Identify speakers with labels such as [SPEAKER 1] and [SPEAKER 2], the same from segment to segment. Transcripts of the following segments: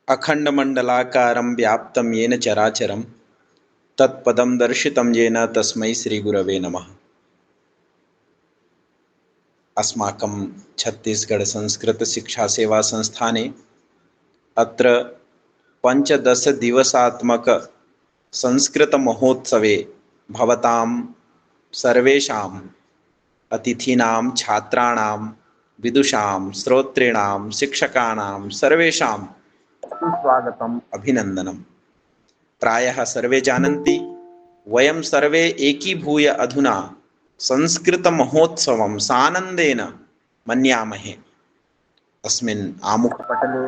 [SPEAKER 1] अखण्डमण्डलाकारं व्याप्तं येन चराचरं तत्पदं दर्शितं येन तस्मै श्रीगुरवे नमः। अस्माकं छत्तीसगढ़ संस्कृत शिक्षा सेवा संस्थाने अत्र पञ्चदशदिवसात्मक संस्कृत महोत्सवे भवतां सर्वेषाम् अतिथीनां छात्राणां विदुषां श्रोतॄणां शिक्षकाणां सर्वेषां सुस्वागतम् अभिनन्दनम्। प्रायः सर्वे जानन्ति वयं सर्वे एकीभूय अधुना संस्कृतमहोत्सवं सानन्देन मन्यामहे। अस्मिन् आमुखपटले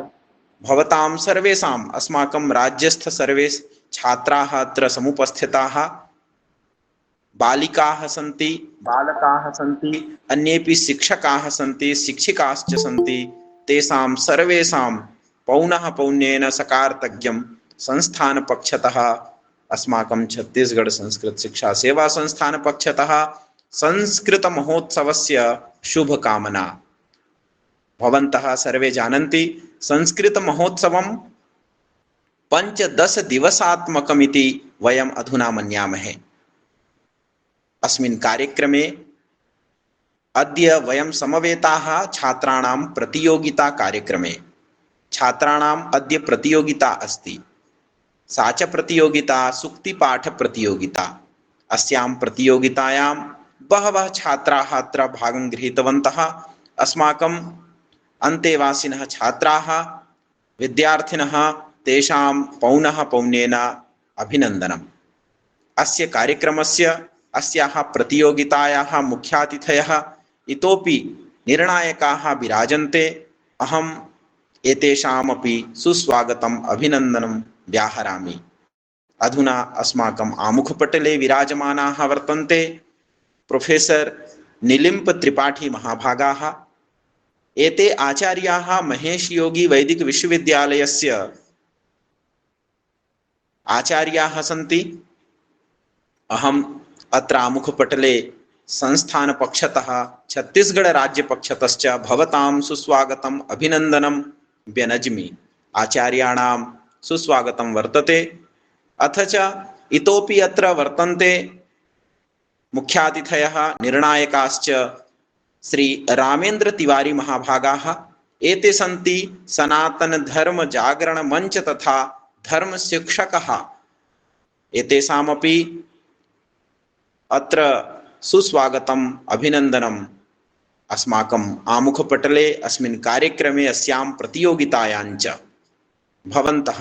[SPEAKER 1] भवतां सर्वेषाम् अस्माकं राज्यस्थ सर्वे छात्राः अत्र समुपस्थिताः, बालिकाः सन्ति, बालकाः सन्ति, अन्येपि शिक्षकाः सन्ति, शिक्षिकाश्च सन्ति। तेषां सर्वेषां पौनः पौन्येन सकार्तज्ञं संस्थानपक्षतः अस्माकं छत्तीसगढ़ संस्कृत शिक्षा सेवा संस्थानपक्षतः संस्कृतमहोत्सवस्य शुभकामना। भवन्तः सर्वे जानन्ति संस्कृतमहोत्सवं पञ्चदशदिवसात्मकमिति वयम् अधुना मन्यामहे। अस्मिन् कार्यक्रमे अद्य वयं समवेताः छात्राणां प्रतियोगिता कार्यक्रमे। छात्राणाम् अद्य प्रतियोगिता अस्ति। सा च प्रतियोगिता सूक्तिपाठप्रतियोगिता। अस्यां प्रतियोगितायां बहवः छात्राः अत्र भागं गृहीतवन्तः। अस्माकम् अन्तेवासिनः छात्राः विद्यार्थिनः तेषां पौनः पौन्येन अभिनन्दनम्। अस्य कार्यक्रमस्य अस्याः प्रतियोगितायाः मुख्यातिथयः इतोपि निर्णायकाः विराजन्ते। अहम् एतेषामपि सुस्वागतम् अभिनन्दनं व्याहरामि। अधुना अस्माकम् आमुखपटले विराजमानाः वर्तन्ते प्रोफेसर् निलिम्प त्रिपाठी महाभागाः। एते आचार्याः महेश योगी वैदिक विश्वविद्यालयस्य आचार्याः सन्ति। अहम् अत्र आमुखपटले संस्थानपक्षतः छत्तीसगढ़ राज्यपक्षतश्च भवतां सुस्वागतम् अभिनन्दनं व्यनज्मि। आचार्याणां सुस्वागतं वर्तते। अथ च इतोपि अत्र वर्तन्ते मुख्यातिथयः निर्णायकाश्च श्री रामेन्द्र तिवारी महाभागाः। एते सन्ति सनातन धर्म जागरण मंच तथा धर्म शिक्षकः। एतेषामपि अत्र सुस्वागतम् अभिनन्दनम्। अस्माकम् आमुखपटले अस्मिन् कार्यक्रमे अस्यां प्रतियोगितायां च भवन्तः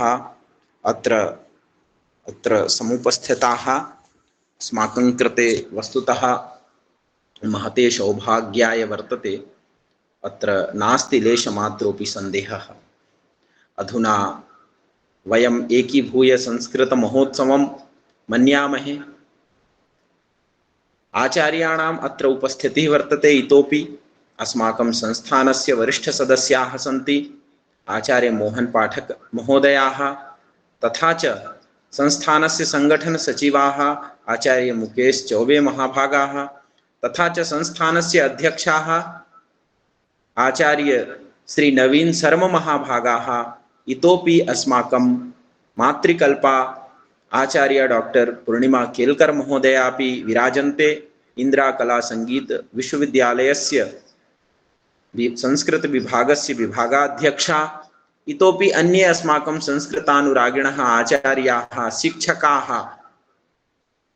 [SPEAKER 1] अत्र समुपस्थिताः अस्माकं कृते वस्तुतः महते सौभाग्याय वर्तते। अत्र नास्ति लेशमात्रोऽपि सन्देहः। अधुना वयम् एकीभूय संस्कृतमहोत्सवं मन्यामहे। आचार्याणाम् अत्र उपस्थितिः वर्तते। इतोपि अस्माकं संस्थानस्य वरिष्ठसदस्याः सन्ति, आचार्य मोहन पाठक महोदयाः, तथा च संस्थानस्य संगठनसचिवाः आचार्य मुकेश चौबे महाभागाः, तथा च संस्थानस्य अध्यक्षाः आचार्य श्री नवीन शर्मा महाभागाः। इतोपि अस्माकं मातृकल्पा आचार्य डॉक्टर पूर्णिमा केलकर महोदयापि विराजन्ते। इंदिरा कला संगीत विश्वविद्यालयस्य संस्कृत विभागस्य विभागाध्यक्षा। इतोपि अन्ये अस्माकं संस्कृतानुरागिणः आचार्याः शिक्षकाः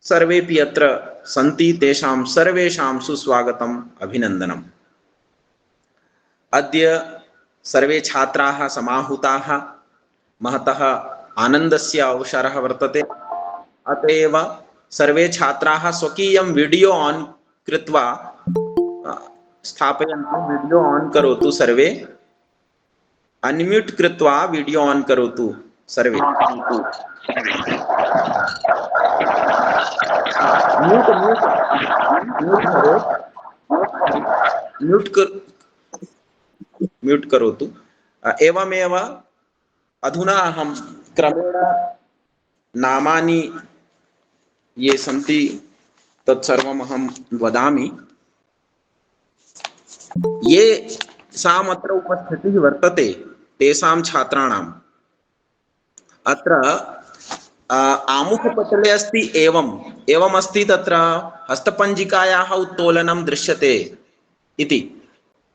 [SPEAKER 1] सर्वेपि अत्र सन्ति। तेषां सर्वेषां सुस्वागतम् अभिनन्दनम्। अद्य सर्वे छात्राः समाहूताः। महतः आनन्दस्य अवसरः वर्तते। अत एव सर्वे छात्राः स्वकीयं वीडियो ऑन कृत्वा स्थापयन्तु। वीडियो ऑन करोतु सर्वे। अनम्यूट कृत्वा वीडियो ऑन करोतु सर्वे। म्यूट म्यूट म्यूट करो, म्यूट कर म्यूट करोतु। एवमेव अधुना अहं क्रमेण नामानि ये सन्ति तत्सर्वम् अहं वदामि। ये सामत्र उपस्थितिः वर्तते तेषां छात्राणां अत्र आमुखपटले अस्ति एवम् एवम् अस्ति तत्र हस्तपञ्जिकायाः उत्तोलनं दृश्यते इति।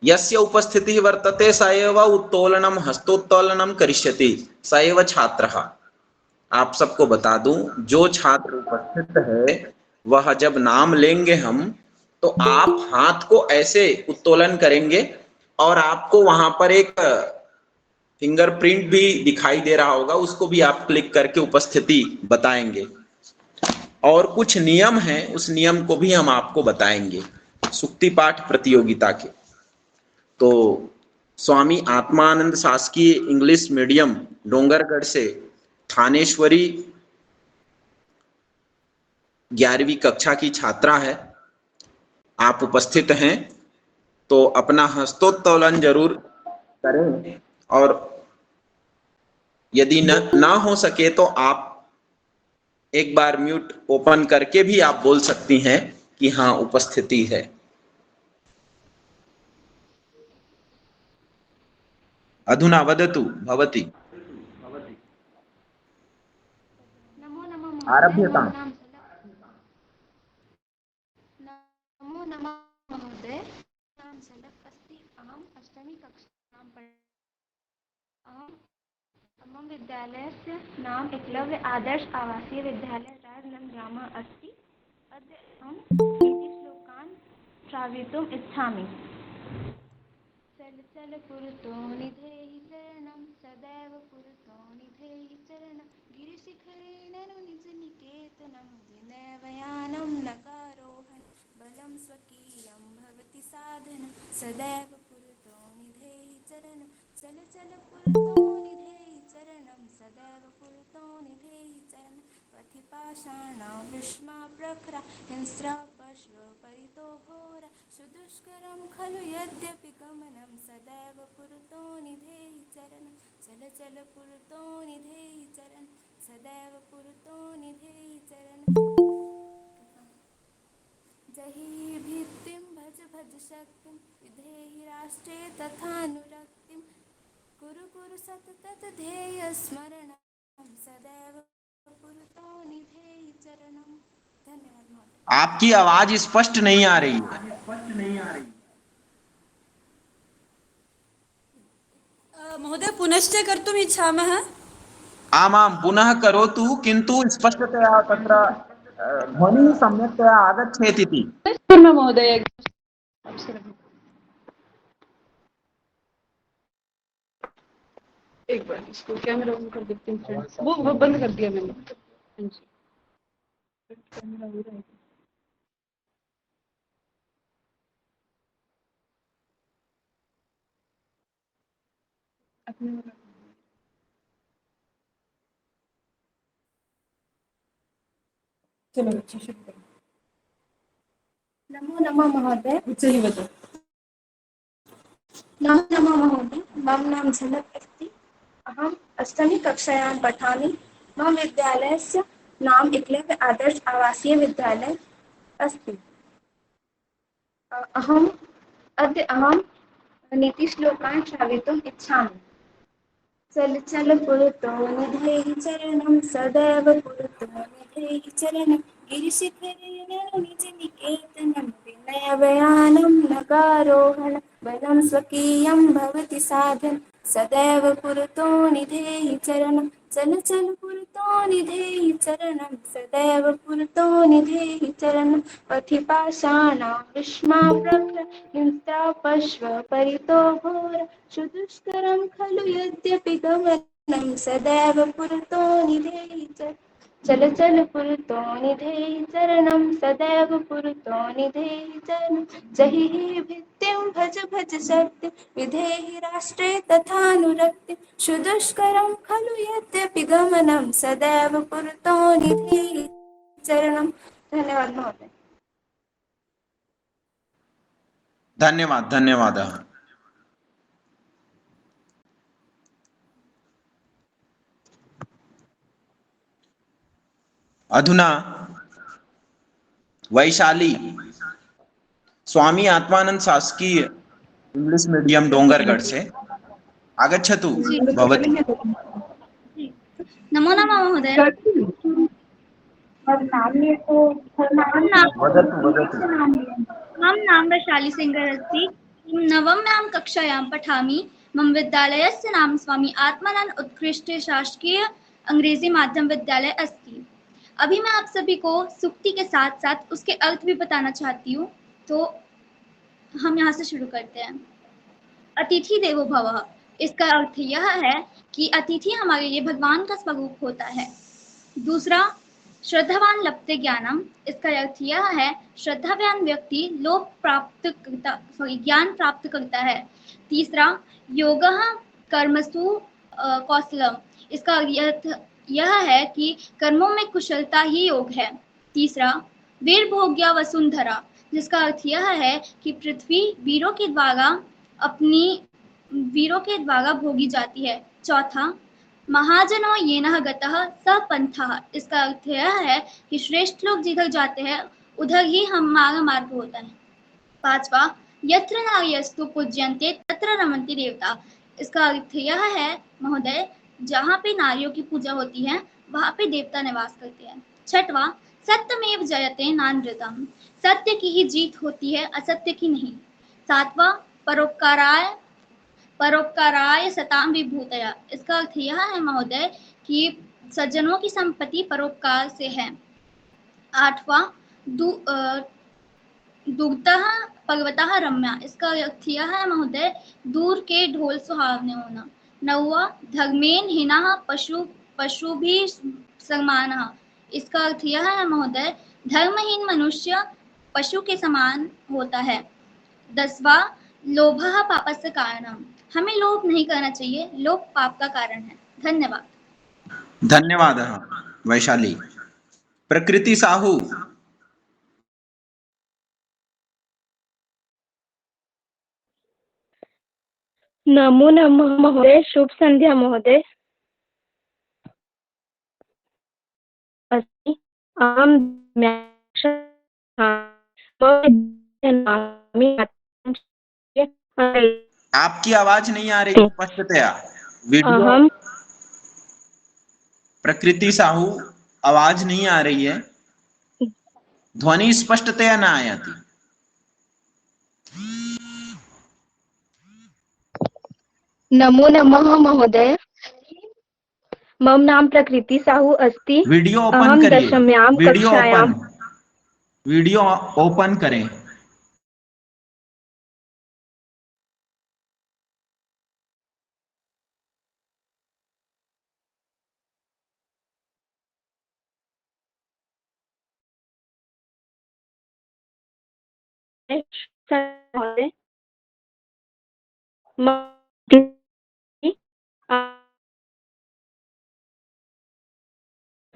[SPEAKER 1] यस्य उपस्थितिः वर्तते स एव उत्तोलनं हस्तोत्तोलनं करिष्यति, स एव छात्रः। आप सबको बता दूं, जो छात्र उपस्थित है वह जब नाम लेंगे हम, तो आप हाथ को ऐसे उत्तोलन करेंगे और आपको वहां पर एक फिंगरप्रिंट भी दिखाई दे रहा होगा, उसको भी आप क्लिक करके उपस्थिति बताएंगे। और कुछ नियम हैं, उस नियम को भी हम आपको बताएंगे सुक्ति पाठ प्रतियोगिता के। तो स्वामी आत्मानंद शासकीय इंग्लिश मीडियम डोंगरगढ़ से थानेश्वरी 11वीं कक्षा की छात्रा है, आप उपस्थित हैं तो अपना हस्तोत्तोलन जरूर करें। और यदि न हो सके तो आप एक बार म्यूट ओपन करके भी आप बोल सकती हैं कि हाँ उपस्थिति है। अधुना वदतु भवती।
[SPEAKER 2] नमो नमः महोदय,
[SPEAKER 1] आरभ्यताम्।
[SPEAKER 2] नमो नमः महोदय, नाम झलक अस्ति। अहम् अष्टमी कक्षायां मम विद्यालयस्य नाम एकलव्य आदर्श आवासीय विद्यालय राजनंदग्रामः अस्ति। अद्य अहं नीतिश्लोकान् श्रावयितुम् इच्छामि। चल चल पुरतो निधेहि चरणं, सदैव पुरतो निधेहि चरणं। गिरिशिखरे ननु निज निकेतनं, विनयवयानं नगारोहणं। बलं स्वकीयं भवति साधनं, सदैव पुरतो निधेहि चरणं। चल चल पुरतो निधेहि चरणं, सदैव पुरतो निधेहि चरणं। पथि पाषाणा विस्माप्रखरा, हिंस्रापश्वपरितो घोरा। सुदुष्करं खलु यद्यपि गमनं, सदैव पुरतो निधेहि चरणं। चल चल पुरतो निधेहि चरणं, सदैव पुरतो निधेहि चरणं। जहि भित्तिं भज भज शक्तिं, विधेहि राष्ट्रे तथानुरक्तिं। कुरु कुरु सततं ध्येयस्मरणं, सदैव पुरतो निधेहि चरणं। धन्यवाद महोदय।
[SPEAKER 1] आपकी आवाज स्पष्ट नहीं आ रही है।
[SPEAKER 3] महोदय पुनश्च कर्तुम् इच्छामः।
[SPEAKER 1] आमां पुनः करोतु, किन्तु स्पष्टतया तत्र ध्वनिः सम्यक्तया आगच्छेत्।
[SPEAKER 4] महोदय एक बार इसको कैमरा ऑन कर देती हूँ फ्रेंड्स। वो बंद कर दिया मैंने। हाँ जी, कैमरा हो रहा है। अपने वाला चलो बच्चे शुरू करो।
[SPEAKER 2] नमो नमः महोदय।
[SPEAKER 4] मुझसे ही बताओ।
[SPEAKER 2] नमो नमः महोदय, मम नाम झलक अस्ति। अहम् अष्टमी कक्षायां पठामि। मम विद्यालयस्य नाम एकलव्य आदर्श आवासीय विद्यालय अस्ति। अद्य अहं नीतिश्लोकान् श्रावयितुम् इच्छामि। चल चल पुरतो निधेहि चरणं, सदैव पुरतो निधेहि चरणं। गिरिशिखरे ननु निज निकेतनं, विनयवयानं नगारोहणं। बलं स्वकीयं भवति साधनं, सदैव पुरतो निधेहि चरणं। चल चल पुरतो निधेहि चरणं, सदैव पुरतो निधेहि चरणं। पथि पाषाणा विस्माप्रखरा, हिंस्रापश्वपरितो घोरा। सुदुष्करं खलु यद्यपि गमनं, सदैव पुरतो निधेहि चरणं। चल चल पुरतो निधेहि चरणं, सदैव पुरतो निधेहि चरणं। जहि भित्तिं भज भज शक्तिं, विधेहि राष्ट्रे तथानुरक्तिं। सुदुष्करं खलु यद्यपि गमनं, सदैव पुरतो निधेहि चरणं। धन्यवाद महोदय।
[SPEAKER 1] धन्यवाद धन्यवादः। अधुना वैशाली स्वामी आत्मानंद शासकीय इंग्लिश मीडियम डोंगरगढ़ से आगच्छतु भवती।
[SPEAKER 5] नमो नमः महोदय।
[SPEAKER 1] वदतु वदतु।
[SPEAKER 5] मम नाम वैशाली सिंगर अस्ति। नवम्यां कक्षायां पठामि। मम विद्यालयस्य नाम स्वामी आत्मानंद उत्कृष्ट शासकीय अंग्रेजी माध्यम विद्यालय अस्ति। अभी मैं आप सभी को सूक्ति के साथ साथ उसके अर्थ भी बताना चाहती हूँ, तो हम यहाँ से शुरू करते हैं। अतिथि देवो भवः, इसका अर्थ यह है कि अतिथि हमारे लिए भगवान का स्वरूप होता है। दूसरा, श्रद्धावान लभते ज्ञानम, इसका अर्थ यह है श्रद्धावान व्यक्ति ज्ञान प्राप्त करता है। तीसरा, योगः कर्मसु कौशलम, इसका अर्थ यह है कि कर्मों में कुशलता ही योग है। तीसरा, वीर भोग्या वसुंधरा, जिसका अर्थ यह है कि पृथ्वी वीरों के द्वारा भोगी जाती है। चौथा, महाजनो येनः गतः स पंथः, इसका अर्थ यह है कि श्रेष्ठ लोग जिधर जाते हैं उधर ही हमारा मार्ग होता है। पांचवा, यत्र नार्यस्तु पूज्यन्ते तत्र रमन्ति देवता, इसका अर्थ यह है महोदय, जहाँ पे नारियों की पूजा होती है वहाँ पे देवता निवास करते हैं। छठवां, सत्यमेव जयते नानृतम, सत्य की ही जीत होती है, असत्य की नहीं। सातवां, परोपकाराय सताम विभूतया, इसका अर्थ यह है महोदय कि सज्जनों की संपत्ति परोपकार से है। आठवां, दुग्धः पर्वतः रम्या, इसका अर्थ यह है महोदय दूर के ढोल सुहावने होना। नौवां, धर्मेन हिनः पशुभिः समानः, इसका अर्थ यह है महोदय धर्महीन मनुष्य पशु के समान होता है। 10वां, लोभः पापस्य कारणम, हमें लोभ नहीं करना चाहिए, लोभ पाप का कारण है। धन्यवाद।
[SPEAKER 1] धन्यवादः वैशाली। प्रकृति साहू।
[SPEAKER 6] नमो नमः महोदय, शुभ संध्या महोदय। अस्ति अहं
[SPEAKER 1] आपकी आवाज नहीं आ रही स्पष्टतया। वीडियो
[SPEAKER 6] अहम
[SPEAKER 1] प्रकृति साहू, आवाज नहीं आ रही है, ध्वनि स्पष्टतया न आयाति।
[SPEAKER 6] नमो नमः महोदय, मम नाम प्रकृति साहू अस्ति।
[SPEAKER 1] वीडियो ओपन
[SPEAKER 6] अहं
[SPEAKER 1] करिए।
[SPEAKER 6] दशम्यां कक्षायां
[SPEAKER 1] वीडियो ओपन करें।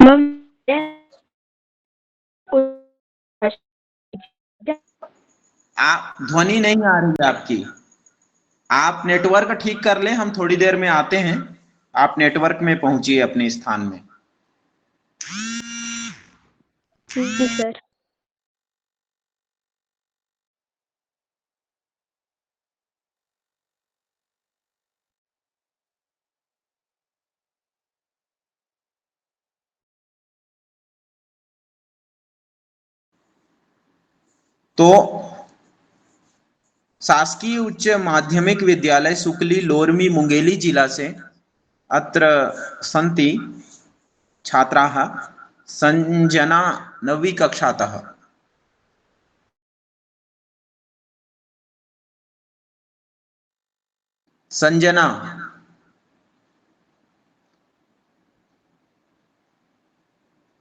[SPEAKER 6] महोदय,
[SPEAKER 1] आप ध्वनि नहीं आ रही है आपकी। आप नेटवर्क ठीक कर लें, हम थोड़ी देर में आते हैं। आप नेटवर्क में पहुंचिए अपने स्थान में।
[SPEAKER 6] जी सर।
[SPEAKER 1] तो शासकीय उच्च माध्यमिक विद्यालय सुकली लोरमी मुंगेली जिला से अत्र सन्ति छात्राः। संजना 9वी कक्षातः। संजना,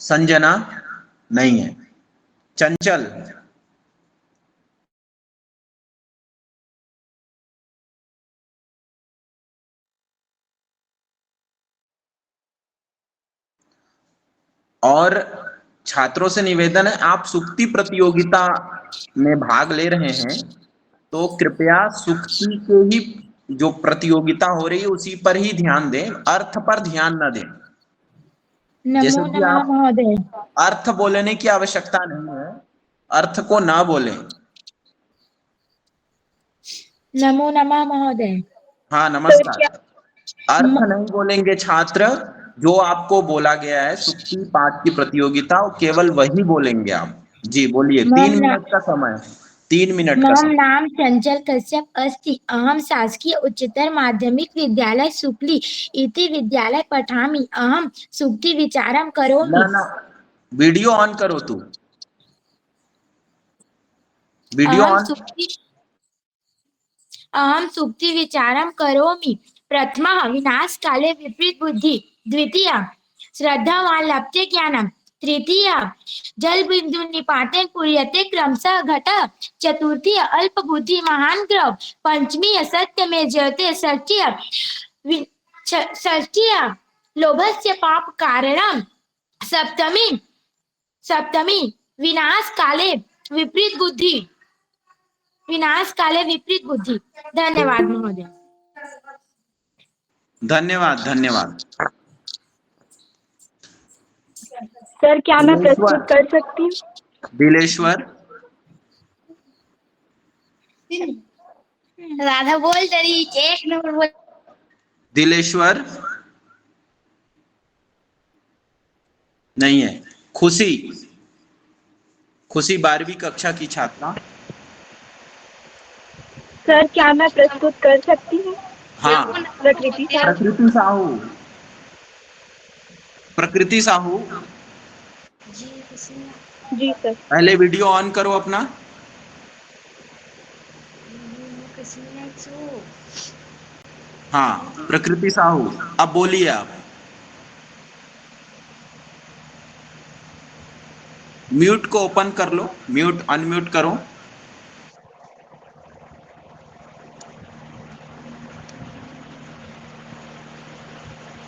[SPEAKER 1] संजना नहीं है। चंचल, और छात्रों से निवेदन है, आप सुक्ति प्रतियोगिता में भाग ले रहे हैं तो कृपया सुक्ति के ही जो प्रतियोगिता हो रही है उसी पर ही ध्यान दें, अर्थ पर ध्यान न दें। जैसे कि आप
[SPEAKER 7] महोदय,
[SPEAKER 1] अर्थ बोलने की आवश्यकता नहीं है, अर्थ को ना बोलें।
[SPEAKER 7] नमो नमः महोदय।
[SPEAKER 1] हाँ नमस्कार। अर्थ नहीं बोलेंगे छात्र, जो आपको बोला गया है सुक्ति पाठ की प्रतियोगिता, वो केवल वही बोलेंगे आप। जी बोलिए,
[SPEAKER 7] मम
[SPEAKER 1] 3 मिनट का समय, 3 मिनट का
[SPEAKER 7] मम
[SPEAKER 1] समय।
[SPEAKER 7] नाम चंचल कश्यप अस्ति। अहम शासकीय उच्चतर माध्यमिक विद्यालय सुकली इति विद्यालय पठामि। अहम सूक्ति विचारम
[SPEAKER 1] ना
[SPEAKER 7] करोमि।
[SPEAKER 1] ना, वीडियो ऑन करो तू, वीडियो
[SPEAKER 7] अहम
[SPEAKER 1] ऑन।
[SPEAKER 7] सूक्ति अहम सूक्ति विचारम करोमि। प्रथमः विनाश काले विपरीत बुद्धि। द्वितीय श्रद्धावान लभते ज्ञानम। तृतीय जल बिंदु निपातेन पूर्यते क्रमशः घटः। चतुर्थी अल्प बुद्धि महान ग्रह। पंचमी सत्य में जयते। षष्ठी लोभस्य पाप कारणम। सप्तमी सप्तमी विनाश काले विपरीत बुद्धि। विनाश काले विपरीत बुद्धि। धन्यवाद महोदय।
[SPEAKER 1] धन्यवाद धन्यवाद।
[SPEAKER 6] सर क्या मैं
[SPEAKER 1] दिलेश्वर,
[SPEAKER 6] प्रस्तुत कर सकती हूँ?
[SPEAKER 1] दिलेश्वर,
[SPEAKER 7] राधा बोल रही, एक नंबर बोल।
[SPEAKER 1] दिलेश्वर नहीं है। खुशी, खुशी 12वीं कक्षा की छात्रा।
[SPEAKER 6] सर क्या मैं प्रस्तुत कर सकती हूँ?
[SPEAKER 1] हाँ,
[SPEAKER 6] प्रकृति सर।
[SPEAKER 1] प्रकृति साहू, प्रकृति साहू,
[SPEAKER 6] जी सर।
[SPEAKER 1] पहले वीडियो ऑन करो अपना। हाँ, प्रकृति साहू, अब बोलिए आप। म्यूट को ओपन कर लो, म्यूट अनम्यूट करो।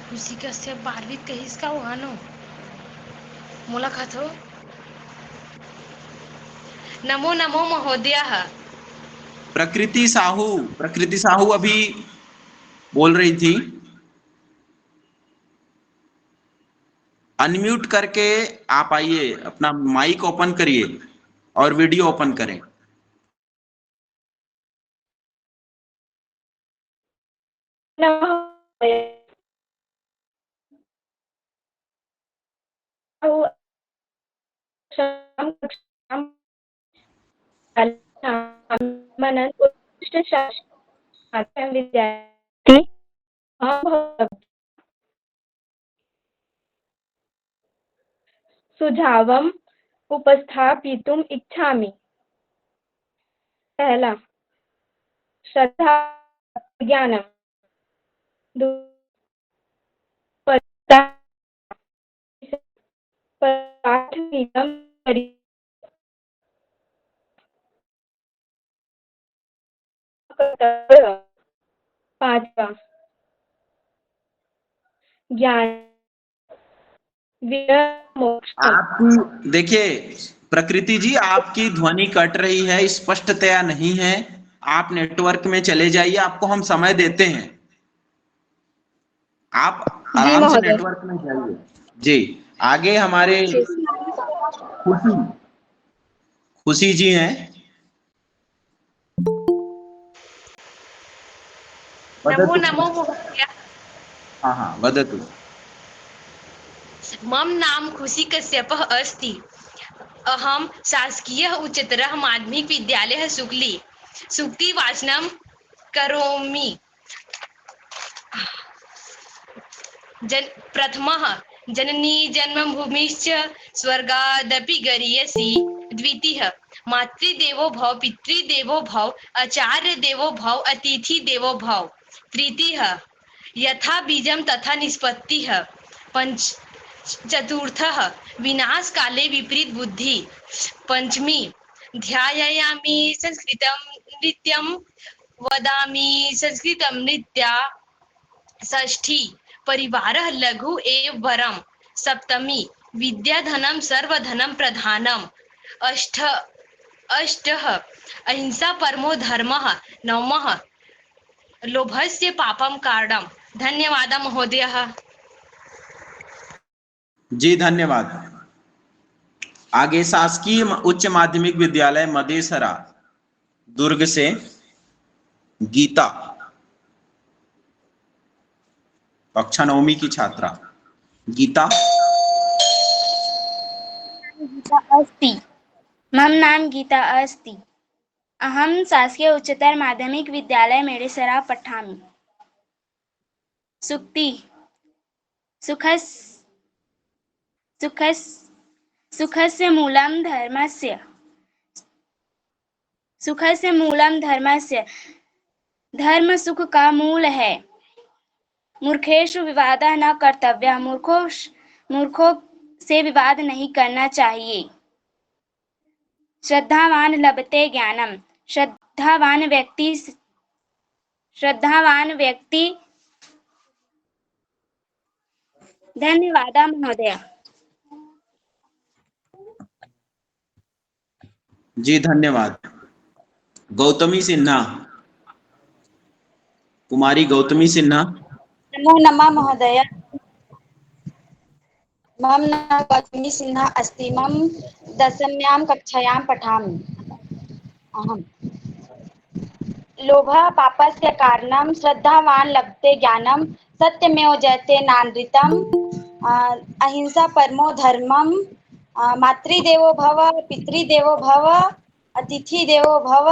[SPEAKER 8] खुशी कश्यप 12वीं कहीस का वहानो मुलाकात हो। नमो नमो महोदयः।
[SPEAKER 1] प्रकृति साहू, प्रकृति साहू अभी बोल रही थी। अनम्यूट करके आप आइए, अपना माइक ओपन करिए और वीडियो ओपन करें।
[SPEAKER 6] विद्यार्थी सुझावम उपस्थापितुम इच्छामि। पहला श्रद्धा ज्ञानम। पांचवा ज्ञान
[SPEAKER 1] आपकी देखिए प्रकृति जी, आपकी ध्वनि कट रही है, स्पष्टतया नहीं है। आप नेटवर्क में चले जाइए, आपको हम समय देते हैं, आप आराम से नेटवर्क में जाइए। जी, आगे हमारे खुशी, खुशी जी हैं।
[SPEAKER 8] नमो नमो महोदय।
[SPEAKER 1] हाँ हाँ, वदतु।
[SPEAKER 8] मम नाम खुशी कश्यपः अस्ति। अहम शासकीय उच्चतर माध्यमिक विद्यालय सुकली सूक्ति वाचनम करोमि। प्रथमः जननी जन्मभूमिश्च स्वर्गादपि गरीयसी। द्वितीय मातृदेवो भव पितृदेवो भव आचार्य देवो भव अतिथि देवो भव। तृतीय यथा बीजम तथा निष्पत्तिः। चतुर्थः विनाश काले विपरीत बुद्धि। पंचमी ध्यायामि संस्कृतं नित्यं वदामि संस्कृतं नित्या। षष्ठी परिवारः लघु एव वरम। सप्तमी विद्याधनं सर्वधनं प्रधानम। अष्टः अहिंसा परमो धर्मः। नवमः लोभस्य पापम कारणम। धन्यवाद महोदयः।
[SPEAKER 1] जी धन्यवाद। आगे शासकीय उच्च माध्यमिक विद्यालय मदेसरा दुर्ग से गीता, कक्षा 9वीं की छात्रा। गीता।
[SPEAKER 9] गीता अस्ति। मम नाम गीता अस्ति। अहं शासकीय उच्चतर माध्यमिक विद्यालय मेडेसरा पठामि। सुक्ति सुखस् सुखस् सुखस्य मूलं धर्मस्य। सुखस्य मूलं धर्मस्य। धर्म सुख का मूल है। मूर्खेषु विवादः न कर्तव्यः। मूर्खों से विवाद नहीं करना चाहिए। श्रद्धावान लभते ज्ञानम। श्रद्धावान व्यक्ति। धन्यवाद महोदय।
[SPEAKER 1] जी धन्यवाद। गौतमी सिन्हा, कुमारी गौतमी सिन्हा।
[SPEAKER 9] नमो नमः महोदय। मम नाम गौतमी सिन्हा अस्ति। मम 10वीं कक्षायां पठामि। अहम् लोभः पापस्य कारणं। श्रद्धावान लभते ज्ञानं। सत्यमेव जयते नानृतम्। अहिंसा परमो धर्मम्। मातृदेवो भव पितृदेवो भव अतिथि देवो भव।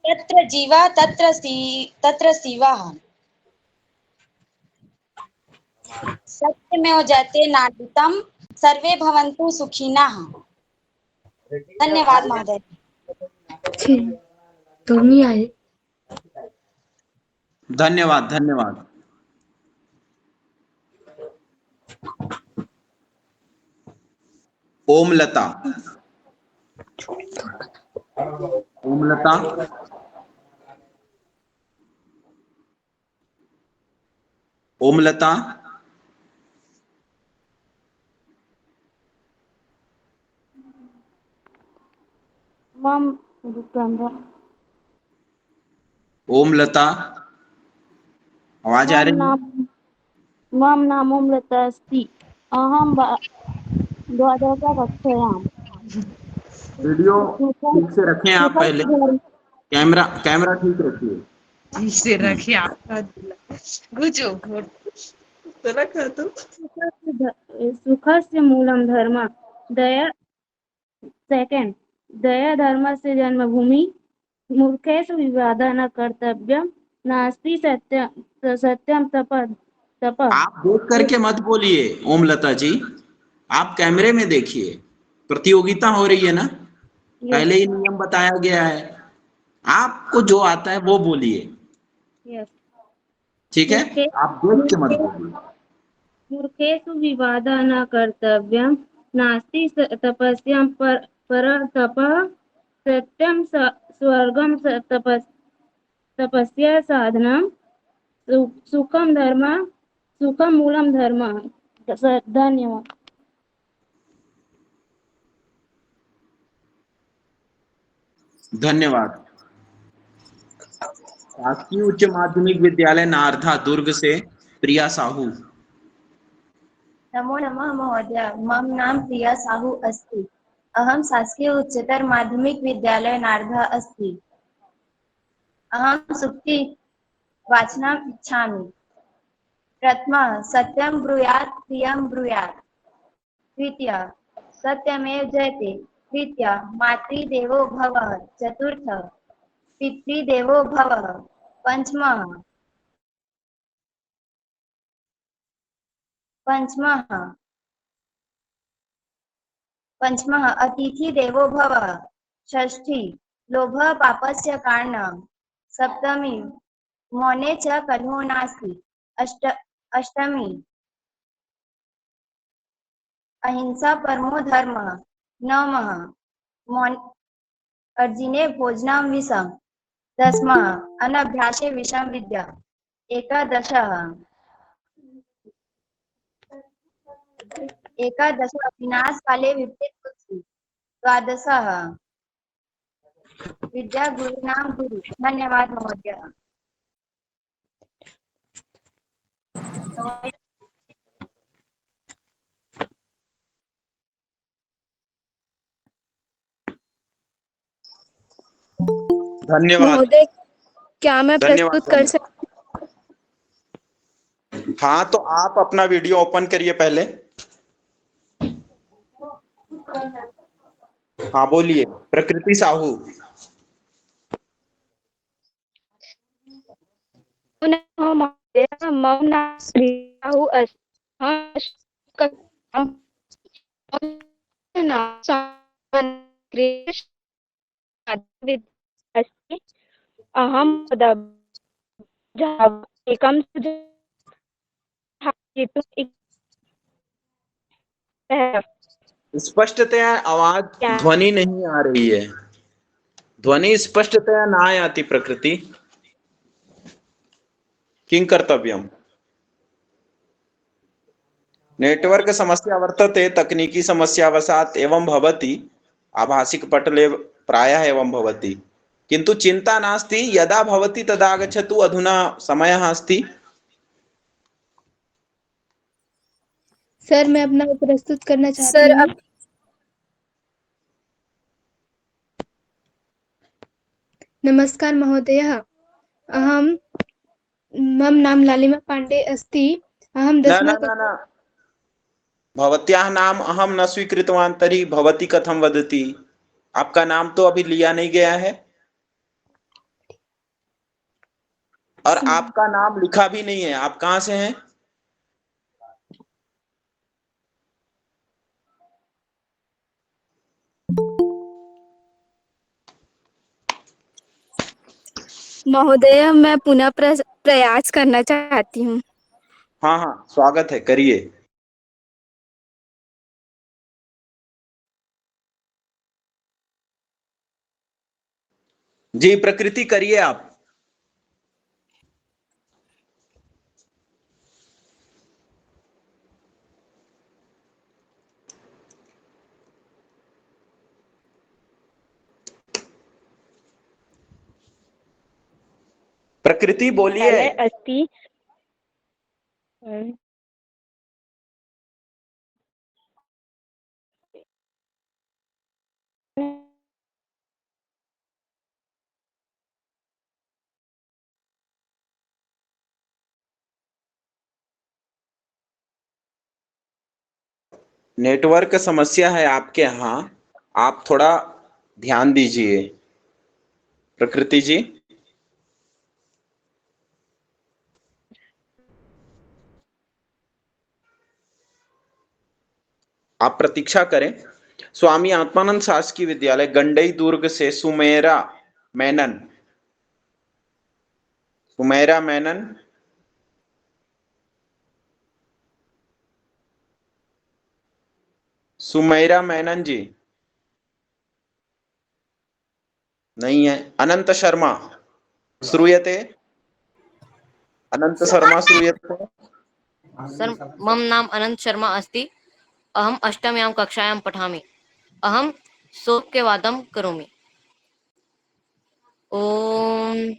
[SPEAKER 9] तत्र जीवः तत्र शिवः। सत्यमेव जयते नानृतम्। सर्वे भवन्तु सुखिनः। धन्यवाद महोदय।
[SPEAKER 1] धन्यवाद धन्यवाद। ओमलता। ओमलता। ओमलता। ओमलता, आवाज आ रही है?
[SPEAKER 6] मम नाम ओमलता अस्ति। अहं 12वीं कक्षायां।
[SPEAKER 1] वीडियो ठीक से रखें आप पहले। कैमरा कैमरा ठीक रखिए।
[SPEAKER 8] ठीक से रखिए आपका गुजो तो रखा तो
[SPEAKER 6] सुखस्य मूलम धर्म। दया सेकंड। दया धर्म से जन्मभूमि। मूर्खेषु विवादः न कर्तव्यम्। नास्ति सत्यम तप।
[SPEAKER 1] आप देख करके मत बोलिए ओमलता जी, आप कैमरे में देखिए। प्रतियोगिता हो रही है ना, पहले ही नियम बताया गया है। आपको जो आता है वो बोलिए, ठीक है? आप देख के मत बोलिए।
[SPEAKER 6] मूर्खेषु विवादः न कर्तव्यम्। नास्ति तपस्यां पर तपः। सत्यम स्वर्गम तपस्या साधनम। सुखम धर्म। सुखम मूलम धर्म। धन्यवाद।
[SPEAKER 1] धन्यवाद। शासकीय उच्च माध्यमिक विद्यालय नारथा दुर्ग से प्रिया साहू।
[SPEAKER 10] नमो नमः महोदय। मम नाम प्रिया साहू अस्ति। अहं शासकीय उच्चतर माध्यमिक विद्यालय नारदा अस्ति। अहं सूक्ति वाचनम् इच्छामि। प्रथमः सत्यं ब्रूयात् प्रियं ब्रूयात्। द्वितीयः सत्यमेव जयते। तृतीयः मातृदेवो भवः। चतुर्थः पितृदेवो भवः। पंचमः अतिथि देवो भवः। षष्ठी लोभः पापस्य कारणम्। सप्तमी मौने च कलहो नास्ति। अष्टमी अहिंसा परमो धर्मः। नवमः अर्जुने भोजनं विषम्। दशमः अनभ्यासे विषम विद्या। एकादश विनाश काले विपरीत बुद्धि। द्वादशः विद्या गुरुनां गुरु। धन्यवाद महोदय।
[SPEAKER 1] धन्यवाद।
[SPEAKER 6] महोदय, क्या मैं
[SPEAKER 1] धन्यवाद
[SPEAKER 6] प्रस्तुत कर सकती
[SPEAKER 1] हाँ, तो आप अपना वीडियो ओपन करिए पहले। हाँ बोलिए, प्रकृति साहू।
[SPEAKER 6] नमो महोदय, मम नाम श्रीराहु अस्ति। अस्ति। अहं एकं स्थापयितुम् इच्छा।
[SPEAKER 1] स्पष्टतया आवाज, ध्वनि नहीं आ रही है। ध्वनि स्पष्टतया न आयाति प्रकृति। किं कर्तव्यम्? नेटवर्क समस्या वर्तते, तकनीकी समस्यावशात् एवं भवति। आभाषिकपटले प्रायः एवं भवति, किन्तु चिन्ता नास्ति। यदा भवति तदा आगच्छतु। अधुना समयः अस्ति।
[SPEAKER 11] सर मैं अपना प्रस्तुत करना चाहती
[SPEAKER 6] सर,
[SPEAKER 11] हूँ। नमस्कार महोदयः, अहं मम नाम लालिमा पांडे अस्ति। अहं
[SPEAKER 1] न न
[SPEAKER 11] 10मा
[SPEAKER 1] न न, भवत्याः नाम अहम न स्वीकृतवान्, तर्हि भवती कथं वदति? आपका नाम तो अभी लिया नहीं गया है, और आपका नाम लिखा भी नहीं है। आप कहाँ से हैं?
[SPEAKER 6] महोदय, मैं पुनः प्रयास करना चाहती हूँ।
[SPEAKER 1] हाँ हाँ, स्वागत है, करिए। जी प्रकृति, करिए आप। प्रकृति बोलिए।
[SPEAKER 6] विद्यालय अस्ति।
[SPEAKER 1] नेटवर्क समस्या है आपके यहाँ, आप थोड़ा ध्यान दीजिए। प्रकृति जी, आप प्रतीक्षा करें। स्वामी आत्मानंद शासकीय विद्यालय गंडई दुर्ग से सुमेरा मेनन। सुमेरा मेनन, सुमेरा मेनन जी नहीं है। अनंत शर्मा श्रूयते? अनंत शर्मा श्रूयते?
[SPEAKER 12] सर मम नाम अनंत शर्मा अस्ति। अहम अष्टम्यां कक्षायां पठामि। अहम शोक्यवादं करोमि। ॐ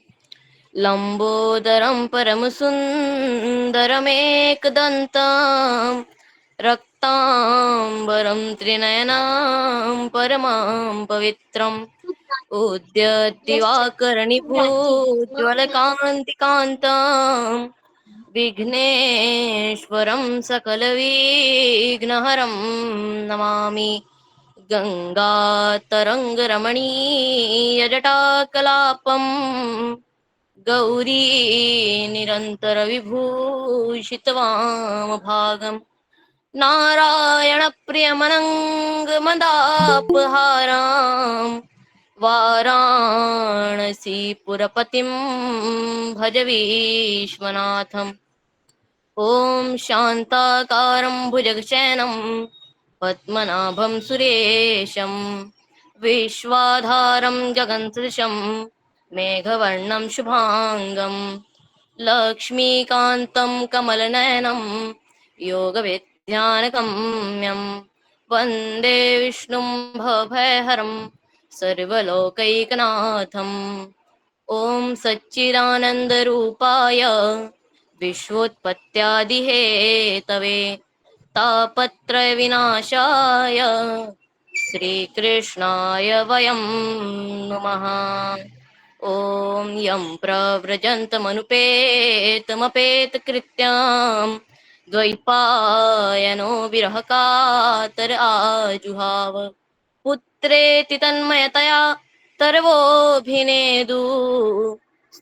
[SPEAKER 12] लंबोदरं परमसुन्दरमेकदन्तं रक्ताम्बरं त्रिनयनं परमां पवित्रम् उद्यद्दिवाकरणिभूज्वलकान्तिकान्तं विघ्नेश्वरं सकलविघ्नहरं नमामि। गङ्गातरङ्गरमणीयजटाकलापं गौरी निरन्तरविभूषितवामभागं नारायणप्रियमनङ्गमदापहारां वाराणसीपुरपतिं भज विश्वनाथम्। ॐ शान्ताकारं भुजगशयनं पद्मनाभं सुरेशं विश्वाधारं गगनसदृशं मेघवर्णं शुभाङ्गं लक्ष्मीकान्तं कमलनयनं योगविद्यानगम्यं वन्दे विष्णुं भवभयहरं सर्वलोकैकनाथम्। ॐ सच्चिदानन्दरूपाय विश्वोत्पत्त्यादिहेतवे तापत्रयविनाशाय श्रीकृष्णाय वयं नुमः। ॐ यं प्रव्रजन्तमनुपेतमपेतकृत्यां द्वैपायनो विरहकातर आजुहाव पुत्रेति तन्मयतया सर्वोऽभिनेदु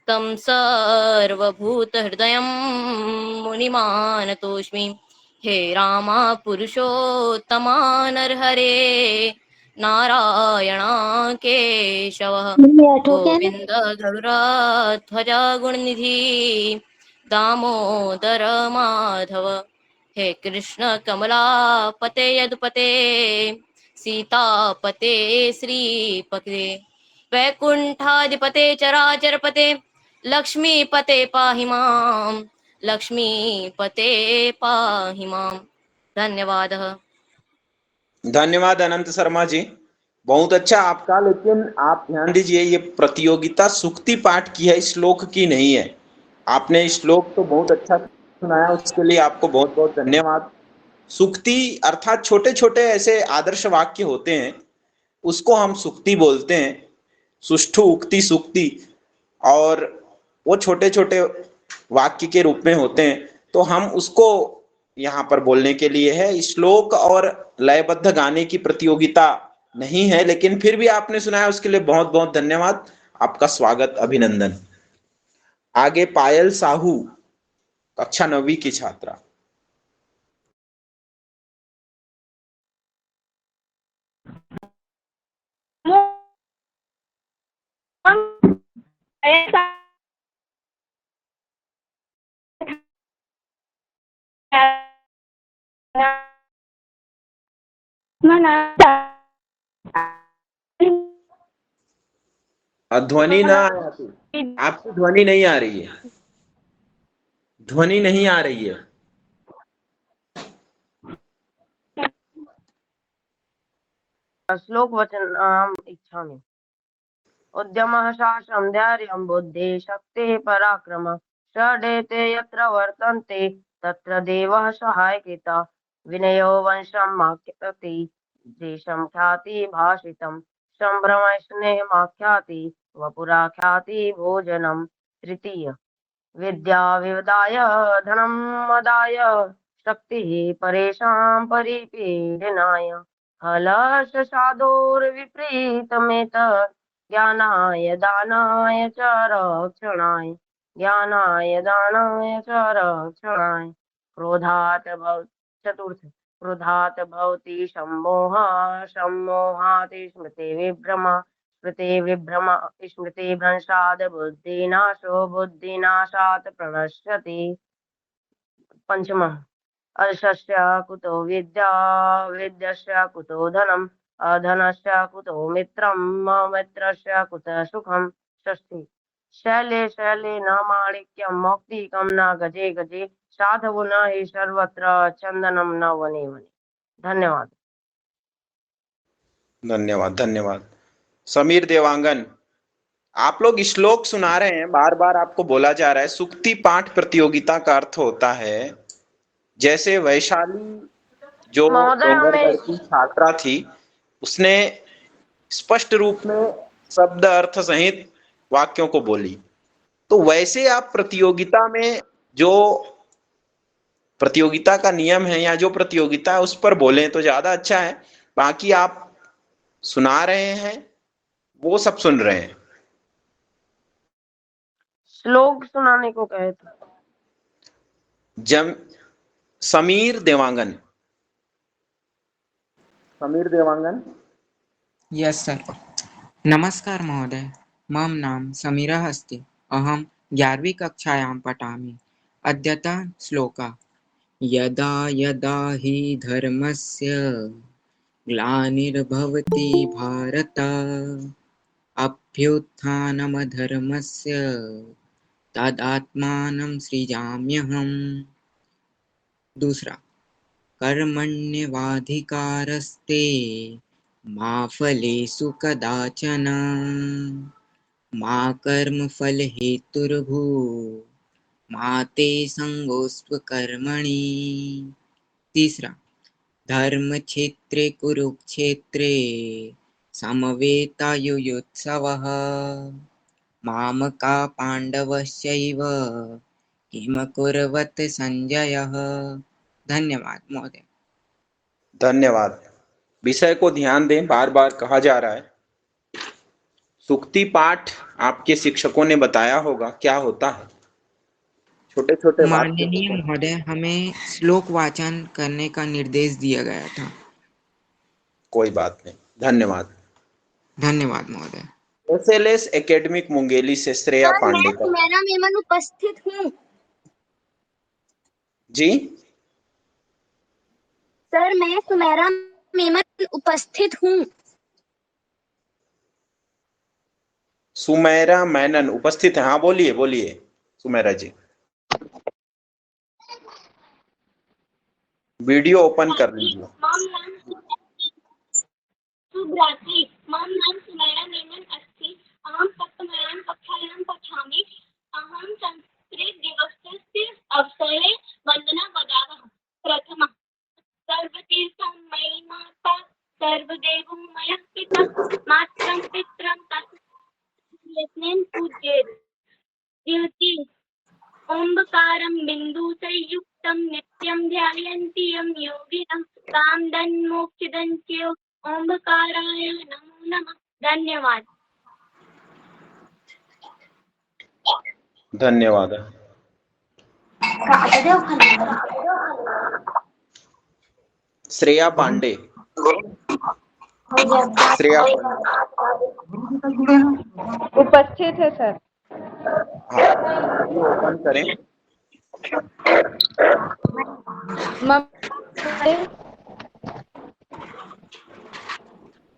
[SPEAKER 12] तं सर्वभूतहृदयं मुनिमानतोऽस्मि हे रामा पुरुषोत्तमा नरहरे नारायणा केशवः गोविन्द गरुडाध्वजा गुणनिधि दामोदर माधव हे कृष्ण कमलापते यदुपते सीतापते श्रीपते वैकुण्ठाधिपते चराचरपते लक्ष्मीपते पाहि मां लक्ष्मीपते पाहि मां। धन्यवादः।
[SPEAKER 1] धन्यवाद अनंत शर्मा जी, बहुत अच्छा आपका। लेकिन आप ध्यान दीजिए, ये प्रतियोगिता सुक्ति पाठ की है, श्लोक की नहीं है। आपने श्लोक तो बहुत अच्छा सुनाया, उसके लिए आपको बहुत बहुत धन्यवाद। सुक्ति अर्थात छोटे छोटे ऐसे आदर्श वाक्य होते हैं, उसको हम सुक्ति बोलते हैं, सुष्ठु उक्ति सुक्ति, और वो छोटे छोटे वाक्य के रूप में होते हैं, तो हम उसको यहाँ पर बोलने के लिए है। श्लोक और लयबद्ध गाने की प्रतियोगिता नहीं है, लेकिन फिर भी आपने सुनाया, उसके लिए बहुत बहुत धन्यवाद। आपका स्वागत, अभिनंदन। आगे पायल साहू, कक्षा 9वीं की छात्रा। ध्वनि ना आती, आपकी ध्वनि नहीं आ रही है, ध्वनि नहीं आ रही है।
[SPEAKER 13] श्लोक वचन इच्छामि। उद्यमः साहसं धैर्यं बुद्धिः शक्तिः पराक्रमः षडेते यत्र वर्तन्ते तत्र देवः सहायकृता विनयो वंशं माख्याति देशं ख्याति भाषितं संभ्रम स्नेहमाख्याति वपुराख्याति भोजनं। तृतीय विद्या विवदाय धनं मदाय शक्तिः परेषां परिपीडनाय हलश साधोर्विपरीतमेतत् ज्ञानाय दानाय च रक्षणाय ज्ञानाय दानाय च रक्षणाय चतुर्थ क्रोधात् भवति सम्मोहः सम्मोहात् स्मृति विभ्रमः स्मृति विभ्रम स्मृति भ्रंशात् बुद्धिनाशो बुद्धिनाशात् प्रणश्यति। पंचमः अर्षस्य कुतो विद्या विद्यस्य कुतो धनम् अधनस्य कुतो मित्रम् मित्रस्य कुतः सुखम्। षष्ठी शैले शैले न माणिक्यं मौक्तिकं न गजे गजे साधु न हि सर्वत्र चंदनम न वने वने। धन्यवाद।
[SPEAKER 1] धन्यवाद धन्यवाद। समीर देवांगन, आप लोग श्लोक सुना रहे हैं, बार बार आपको बोला जा रहा है सुक्ति पाठ प्रतियोगिता का अर्थ होता है, जैसे वैशाली जो डोंगरगढ़ की छात्रा थी, उसने स्पष्ट रूप में शब्द अर्थ सहित वाक्यों को बोली, तो वैसे आप प्रतियोगिता में जो प्रतियोगिता का नियम है या जो प्रतियोगिता है उस पर बोलें तो ज्यादा अच्छा है। बाकी आप सुना रहे हैं, वो सब सुन रहे हैं।
[SPEAKER 13] श्लोक सुनाने को कहे थे।
[SPEAKER 1] समीर देवांगन। समीर देवांगन।
[SPEAKER 14] Yes sir. नमस्कार महोदय, मम नाम समीरः अस्ति। अहं 11वीं कक्षायां पठामि। अद्यतन श्लोकः यदा यदा हि धर्मस्य ग्लानिर्भवति भारत अभ्युत्थानमधर्मस्य तदात्मानं सृजाम्यहम्। दूसरा कर्मण्येवाधिकारस्ते मा फलेषु कदाचन मा कर्मफलहेतुर्भू मा ते संगोऽस्त्व कर्मणि। तीसरा धर्मक्षेत्रे कुरुक्षेत्रे समवेतायुयुत्सवः मामका पाण्डवस्यैव किमकुर्वत् संजयः। धन्यवाद महोदय।
[SPEAKER 1] धन्यवाद। विषय को ध्यान दें, बार बार कहा जा रहा है। सूक्ति पाठ आपके शिक्षकों ने बताया होगा क्या होता है। छोटे छोटे वाक्य
[SPEAKER 14] माननीय
[SPEAKER 1] होते हैं।
[SPEAKER 14] महोदय, हमें श्लोक वाचन करने का निर्देश दिया गया था।
[SPEAKER 1] कोई बात नहीं, धन्यवाद।
[SPEAKER 14] धन्यवाद महोदय।
[SPEAKER 1] एसएलएस एकेडमिक मुंगेली से श्रेया
[SPEAKER 7] सर मैं
[SPEAKER 1] पांडे का।
[SPEAKER 7] सुमेरा मेमन उपस्थित हूँ।
[SPEAKER 1] जी,
[SPEAKER 7] सर मैं सुमेरा मेमन उपस्थित हूँ।
[SPEAKER 1] सुमेरा मेनन उपस्थित है। हाँ बोलिए बोलिए सुमेरा जी। वीडियो ओपन कर लीजिए।
[SPEAKER 7] शुभ रात्रि। मम नाम सुमेरा मेमन अस्ति। अहं सप्तम्यां कक्षायां पठामि। अहं संस्कृतदिवसस्य अवसरे वन्दना वदामः। प्रथमः, सर्वतीर्थं मयि माता, सर्वदेवं मयः पिता, मात्रं पितरं तस्मै पूज्येत्। द्वितीयः, ओंकारं बिन्दुसंयुक्तं नित्यं ध्यायन्ति यं योगिनः कामदं मोक्षदं च। ओंकाराय नमो नमः। धन्यवाद।
[SPEAKER 1] धन्यवाद। श्रेया पांडे। श्रेया पांडे
[SPEAKER 4] उपस्थित है सर।
[SPEAKER 1] हाँ, वीडियो ओपन करें।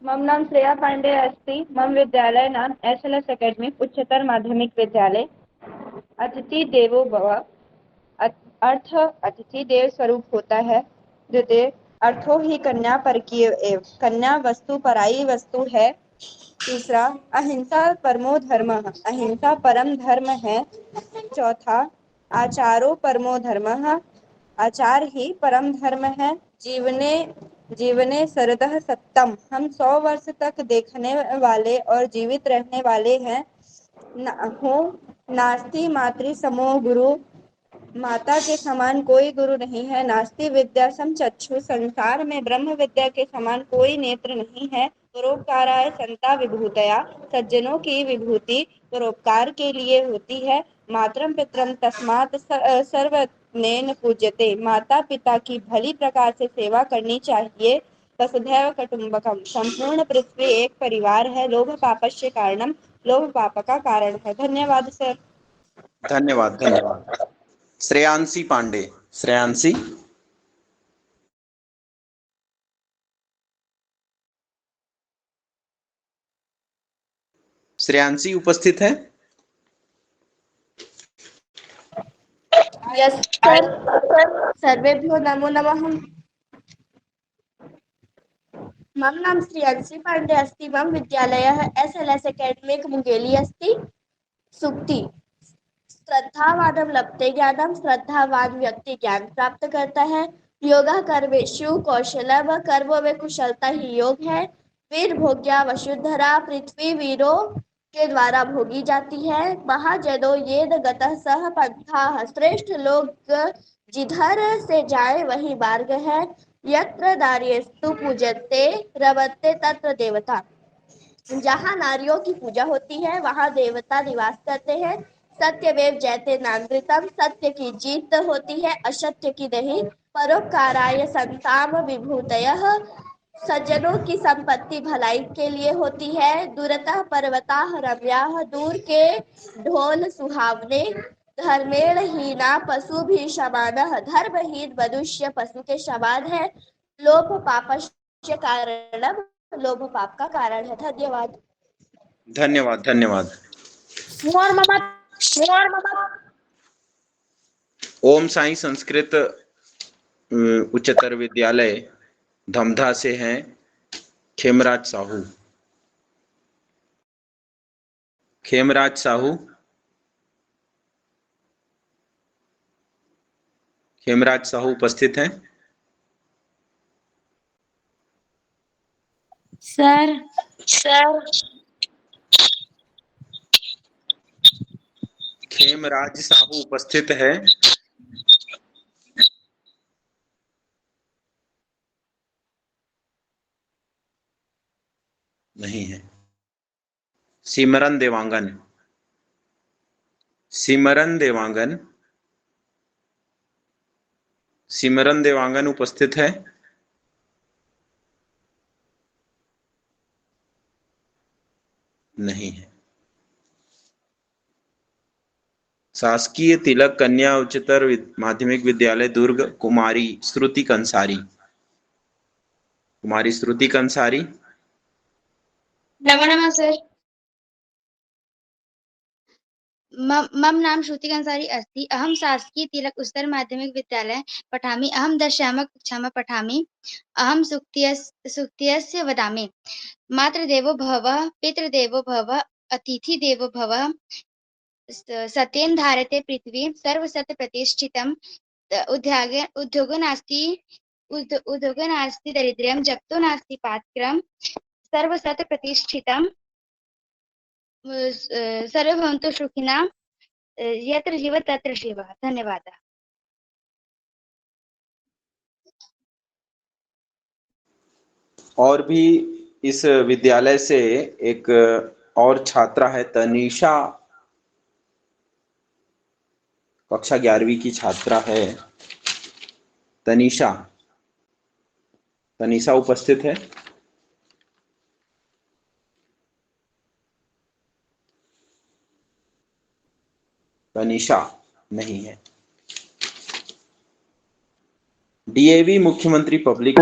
[SPEAKER 4] मम नाम श्रेया पांडे अस्ति। मम विद्यालय नाम एसएलएस एकेडमिक उच्चतर माध्यमिक विद्यालय। अतिथि देवो भव। अर्थ अतिथि देव स्वरूप होता है। द्वितीय, अर्थो ही कन्या परकीय एव। कन्या वस्तु पराई वस्तु है। तीसरा, अहिंसा परमो धर्मः। अहिंसा परम धर्म है। चौथा, आचारो परमो धर्मः। आचार ही परम धर्म है। जीवने जीवने सरदः सत्यम। हम 100 वर्ष तक देखने वाले और जीवित रहने वाले हैं। नास्ति मातृ समो गुरु। माता के समान कोई गुरु नहीं है। नास्ति विद्या समचक्षु। संसार में ब्रह्म विद्या के समान कोई नेत्र नहीं है। परोपकाराय संता विभूतया। सज्जनों की विभूति परोपकार के लिए होती है। मातरम पितरम तस्मात् सर्वनेन पूज्यते। माता पिता की भली प्रकार से सेवा करनी चाहिए। वसुधैव कुटुम्बकम। संपूर्ण पृथ्वी एक परिवार है। लोभ पापस्य कारणम। लोभ पाप का कारण है। धन्यवाद सर।
[SPEAKER 1] धन्यवाद। धन्यवाद। श्रेयांशी पांडे। श्रेयांशी। श्रेयांशी उपस्थित है।
[SPEAKER 15] Yes sir. सर्वेभ्यो नमो नमः। मम नाम श्रेयांशी पांडे अस्ति। मम विद्यालयः एसएलएस एकेडमिक मुंगेली अस्ति। सूक्ति, श्रद्धावादम लभते ज्ञानम। श्रद्धावान व्यक्ति ज्ञान प्राप्त करता है। योगा कर्मेषु कौशलम। कर्मों में कुशलता ही योग है। वीर भोग्या वसुधरा। पृथ्वी वीरों के द्वारा भोगी जाती है। महाजनो येन गतः सह पंथाः। श्रेष्ठ लोग जिधर से जाए वही मार्ग है। यत्र नार्यस्तु पूज्यन्ते रमन्ते तत्र देवता। जहाँ नारियों की पूजा होती है वहाँ देवता निवास करते हैं। सत्यमेव जयते नानृतम। सत्य की जीत होती है, असत्य की नहीं। परोपकाराय संताम विभूतयः। सज्जनों की संपत्ति भलाई के लिए होती है। दूरतः पर्वताः रम्याः। दूर के ढोल सुहावने। धर्मेण हीना पशु भी समानः। धर्महीन मनुष्य पशु के समान है। लोभ पापस्य कारणम। लोभ पाप का कारण है। धन्यवाद।
[SPEAKER 1] धन्यवाद। धन्यवाद। ओम साई संस्कृत उच्चतर विद्यालय धमधा से हैं खेमराज साहू। खेमराज साहू। खेमराज साहू उपस्थित हैं।
[SPEAKER 7] सर।
[SPEAKER 1] खेमराज साहू उपस्थित है? नहीं है। सिमरन देवांगन, सिमरन देवांगन, सिमरन देवांगन उपस्थित है? नहीं है। शासकीय तिलक कन्या उच्चतर माध्यमिक विद्यालय दुर्ग कुमारी श्रुति कंसारी, कुमारी श्रुति कंसारी।
[SPEAKER 9] नमो नमः सर। मम नाम श्रुति कंसारी अस्ति। अहं शासकीय तिलक उच्चतर माध्यमिक विद्यालय पठामि। अहं दशम कक्षां पठामि। अहं सूक्तयस्य वदामि। मातृदेवो भवः, पितृदेवो भवः, अतिथिदेवो भवः। सत्येन धारते पृथ्वी, सर्वसत्य प्रतिष्ठितम्। उद्योगो नास्ति दरिद्र्यं, जप्तो नास्ति पात्रम्। सर्वसत्य प्रतिष्ठितम्। सर्वे भवन्तु सुखिनः। यत्र जीव तत्र शिवः। धन्यवादः।
[SPEAKER 1] और भी इस विद्यालय से एक और छात्रा है तनीषा, कक्षा 11वीं की छात्रा है तनीषा। तनीषा उपस्थित है? तनीषा नहीं है। डीएवी मुख्यमंत्री पब्लिक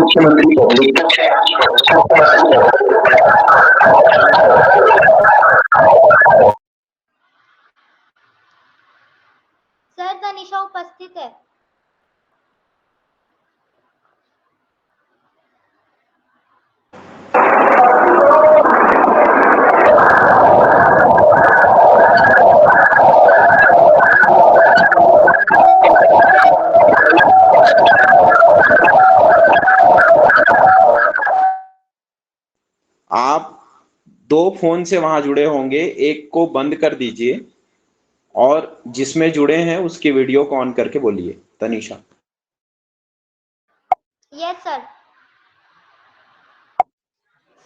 [SPEAKER 5] सर तनिषा उपस्थित है।
[SPEAKER 1] आप 2 फोन से वहां जुड़े होंगे, एक को बंद कर दीजिए और जिसमें जुड़े हैं उसकी वीडियो को ऑन करके बोलिए। तनीषा।
[SPEAKER 5] Yes sir.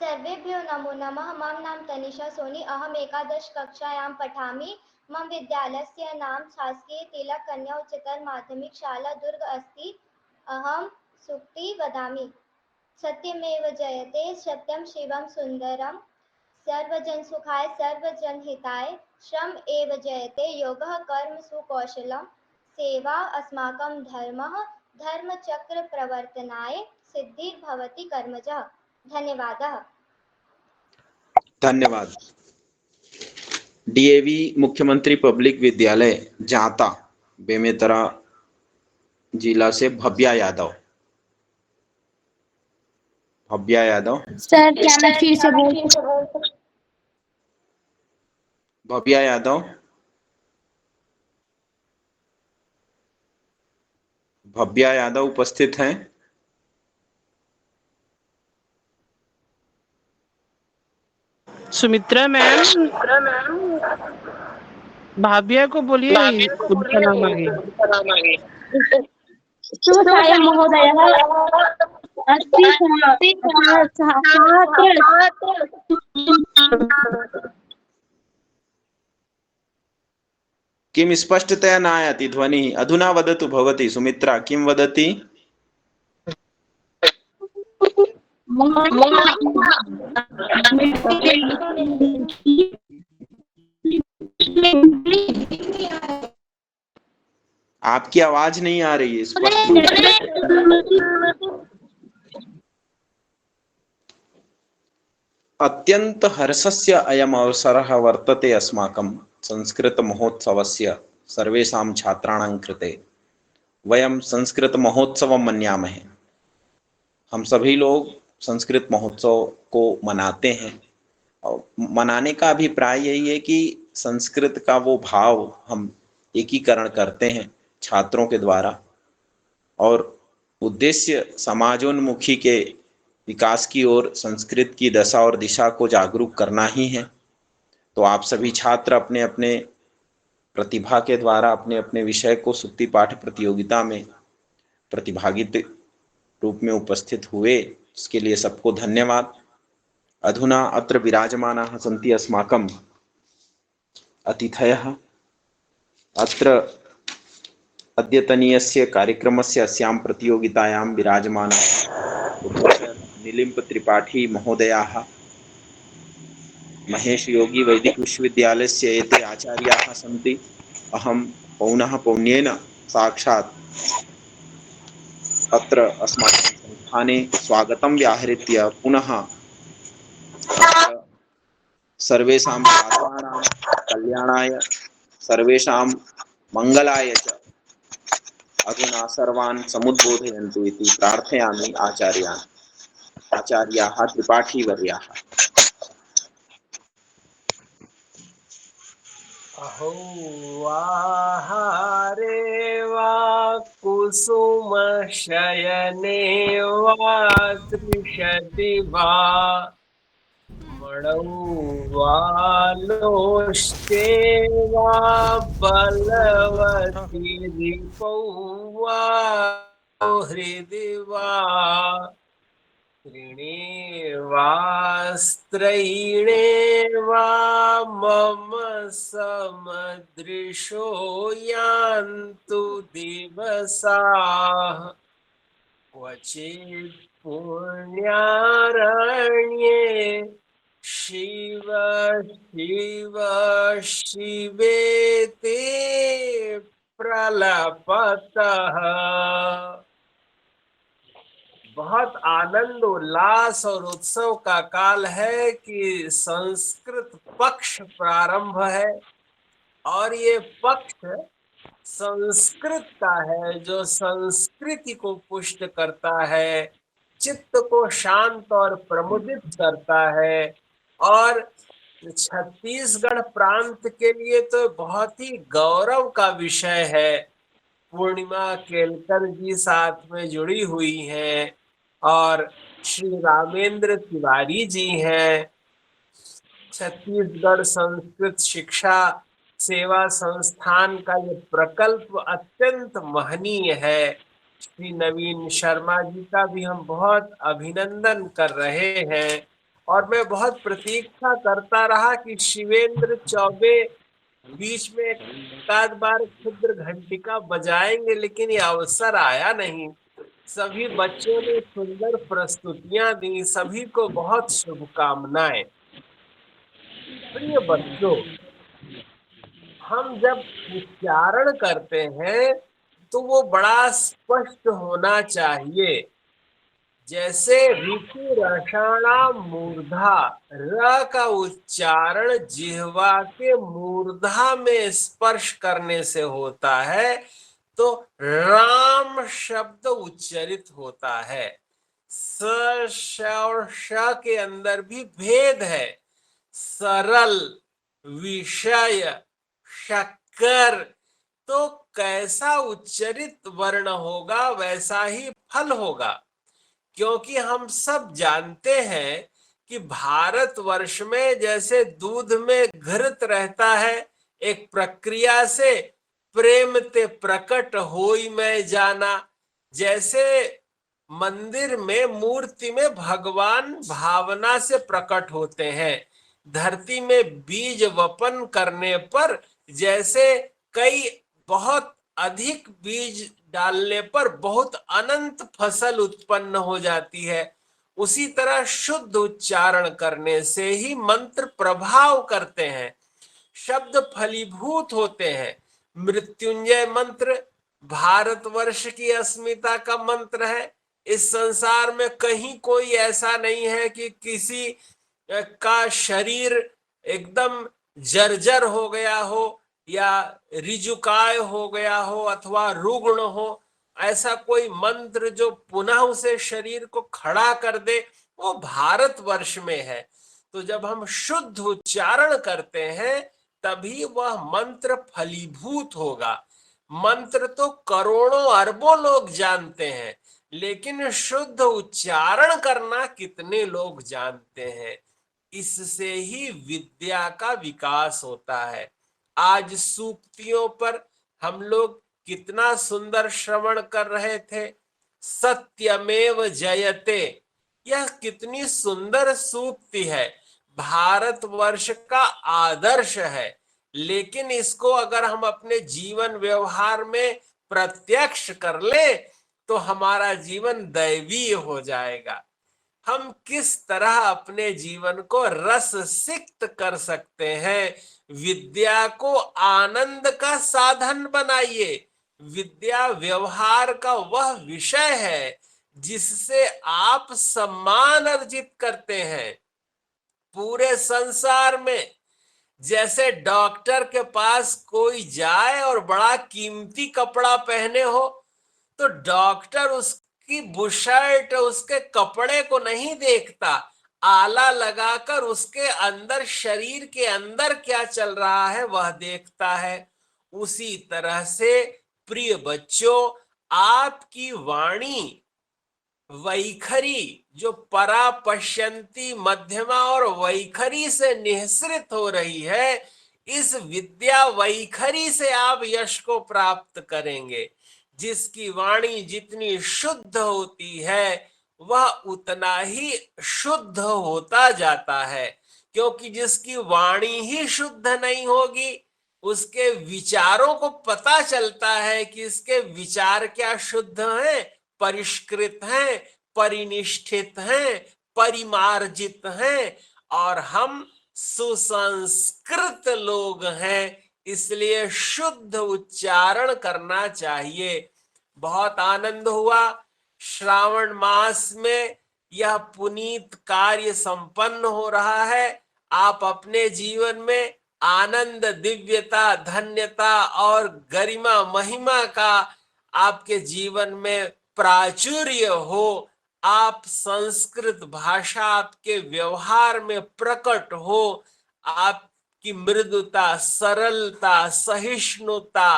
[SPEAKER 5] सर्वेभ्यो नमो नमः। मम नाम तनिषा सोनी। अहम एकादश कक्षायां पठामि। मम विद्यालयस्य नाम शासकीय तिलक कन्या उच्चतर माध्यमिक शाला दुर्ग अस्ति। अहम सूक्ति वदामि। सत्यमेव जयते, सत्यम शिवम सुंदरम। सर्वजन सुखाय सर्वजन हिताय, श्रम एव जयते, योगः कर्म सुकौशलम। सेवा अस्माकं धर्मः, धर्मचक्र प्रवर्तनाय सिद्धिर्भवति कर्मजः। धन्यवादः।
[SPEAKER 1] धन्यवाद। डीएवी मुख्यमंत्री पब्लिक विद्यालय जाता बेमेतरा जिला से भव्या यादव। भव्या यादव।
[SPEAKER 7] सर क्या मैं फिर से बोल?
[SPEAKER 1] भव्या यादव। भव्या यादव उपस्थित हैं?
[SPEAKER 8] सुमित्रा मैम, भाभ्या को बोलिए उनका नाम आगे।
[SPEAKER 7] सुसाय महोदय अस्ति
[SPEAKER 1] किम स्पष्टतया न आयाति ध्वनिः। अधुना वदतु भवती। सुमित्रा किं वदति? आपकी आवाज नहीं आ रही है स्पष्ट रूप से। अत्यंत हर्षस्य अयम अवसरः वर्तते अस्माकं संस्कृत महोत्सवस्य सर्वेषां छात्राणां कृते। वयं संस्कृत महोत्सवं मन्यामहे। हम सभी लोग संस्कृत महोत्सव को मनाते हैं और मनाने का अभिप्राय यही है कि संस्कृत का वो भाव हम एकीकरण करते हैं छात्रों के द्वारा, और उद्देश्य समाजोन्मुखी के विकास की ओर संस्कृत की दशा और दिशा को जागरूक करना ही है। तो आप सभी छात्र अपने अपने प्रतिभा के द्वारा अपने अपने विषय को सुक्ति पाठ प्रतियोगिता में प्रतिभागित रूप में उपस्थित हुए, इसके लिए सबको धन्यवाद। अधुना अत्र विराजमानाः सन्ति अस्माकम् अतिथयः। अत्र अद्यतनीयस्य कार्यक्रमस्य अस्यां प्रतियोगितायां विराजमानाः निलिम्प त्रिपाठी महोदयाः, महेश योगी वैदिक विश्वविद्यालयस्य एते आचार्याः सन्ति। अहं पौनः पौन्येन साक्षात् अत्र अस्माकं संस्थाने स्वागतं व्याहृत्य पुनः सर्वेषां छात्राणां कल्याणाय सर्वेषां मंगलाय च अधुना सर्वान् समुद्बोधयन्तु इति प्रार्थयामि आचार्याः त्रिपाठीवर्याः।
[SPEAKER 16] अहो आहारे वा कुसुम शयने वा त्रिशति वा मणौ वा लोष्टे वा बलवती रिपौ वा हृदि वा त्रीणे वा स्त्रैणे वा मम समदृशो यान्तु दिवसाः क्वचित् पुण्यारण्ये शिव शिव शिवेति प्रलपतः। बहुत आनंद उल्लास और उत्सव का काल है कि संस्कृत पक्ष प्रारंभ है और ये पक्ष संस्कृत का है जो संस्कृति को पुष्ट करता है, चित्त को शांत और प्रमुदित करता है। और छत्तीसगढ़ प्रांत के लिए तो बहुत ही गौरव का विषय है। पूर्णिमा केलकर जी साथ में जुड़ी हुई हैं और श्री रामेंद्र तिवारी जी हैं। छत्तीसगढ़ संस्कृत शिक्षा सेवा संस्थान का ये प्रकल्प अत्यंत महनीय है। श्री नवीन शर्मा जी का भी हम बहुत अभिनंदन कर रहे हैं और मैं बहुत प्रतीक्षा करता रहा कि शिवेंद्र चौबे बीच में एक आध बार क्षुद्र घंटिका बजाएंगे, लेकिन ये अवसर आया नहीं। सभी बच्चों ने सुंदर प्रस्तुतियां दी, सभी को बहुत शुभकामनाएं। प्रिय बच्चों, हम जब उच्चारण करते हैं तो वो बड़ा स्पष्ट होना चाहिए। जैसे ऋतु रसाणाम मूर्धा, र का उच्चारण जिह्वा के मूर्धा में स्पर्श करने से होता है तो राम शब्द उच्चरित होता है। स श और श के अंदर भी भेद है। सरल, विषय, शक्कर, तो कैसा उच्चरित वर्ण होगा वैसा ही फल होगा। क्योंकि हम सब जानते हैं कि भारतवर्ष में जैसे दूध में घृत रहता है, एक प्रक्रिया से प्रेम ते प्रकट होई मैं जाना, जैसे मंदिर में मूर्ति में भगवान भावना से प्रकट होते हैं। धरती में बीज वपन करने पर जैसे कई बहुत अधिक बीज डालने पर बहुत अनंत फसल उत्पन्न हो जाती है, उसी तरह शुद्ध उच्चारण करने से ही मंत्र प्रभाव करते हैं, शब्द फलीभूत होते हैं। मृत्युंजय मंत्र भारतवर्ष की अस्मिता का मंत्र है। इस संसार में कहीं कोई ऐसा नहीं है कि किसी का शरीर एकदम जर्जर हो गया हो या रिजुकाय हो गया हो अथवा रुग्ण हो। ऐसा कोई मंत्र जो पुनः उसे शरीर को खड़ा कर दे वो भारतवर्ष में है। तो जब हम शुद्ध उच्चारण करते हैं तभी वह मंत्र फलीभूत होगा। मंत्र तो करोड़ों अरबों लोग जानते हैं, लेकिन शुद्ध उच्चारण करना कितने लोग जानते हैं। इससे ही विद्या का विकास होता है। आज सूक्तियों पर हम लोग कितना सुंदर श्रवण कर रहे थे। सत्यमेव जयते, यह कितनी सुंदर सूक्ति है, भारतवर्ष का आदर्श है। लेकिन इसको अगर हम अपने जीवन व्यवहार में प्रत्यक्ष कर ले तो हमारा जीवन दैवीय हो जाएगा। हम किस तरह अपने जीवन को रस सिक्त कर सकते हैं। विद्या को आनंद का साधन बनाइए। विद्या व्यवहार का वह विषय है जिससे आप सम्मान अर्जित करते हैं। पूरे संसार में जैसे डॉक्टर के पास कोई जाए और बड़ा कीमती कपड़ा पहने हो तो डॉक्टर उसकी बुशर्ट, उसके कपड़े को नहीं देखता, आला लगाकर उसके अंदर, शरीर के अंदर क्या चल रहा है वह देखता है। उसी तरह से प्रिय बच्चों, आपकी वाणी वैखरी जो परा पश्यंती मध्यमा और वैखरी से निःसृत हो रही है, इस विद्या वैखरी से आप यश को प्राप्त करेंगे। जिसकी वाणी जितनी शुद्ध होती है वह उतना ही शुद्ध होता जाता है, क्योंकि जिसकी वाणी ही शुद्ध नहीं होगी उसके विचारों को पता चलता है कि इसके विचार क्या शुद्ध हैं, परिष्कृत हैं, परिनिष्ठित हैं, परिमार्जित हैं। और हम सुसंस्कृत लोग हैं, इसलिए शुद्ध उच्चारण करना चाहिए। बहुत आनंद हुआ श्रावण मास में यह पुनीत कार्य संपन्न हो रहा है। आप अपने जीवन में आनंद, दिव्यता, धन्यता और गरिमा, महिमा का आपके जीवन में प्राचुर्य हो। आप संस्कृत भाषा आपके व्यवहार में प्रकट हो। आपकी मृदुता, सरलता, सहिष्णुता,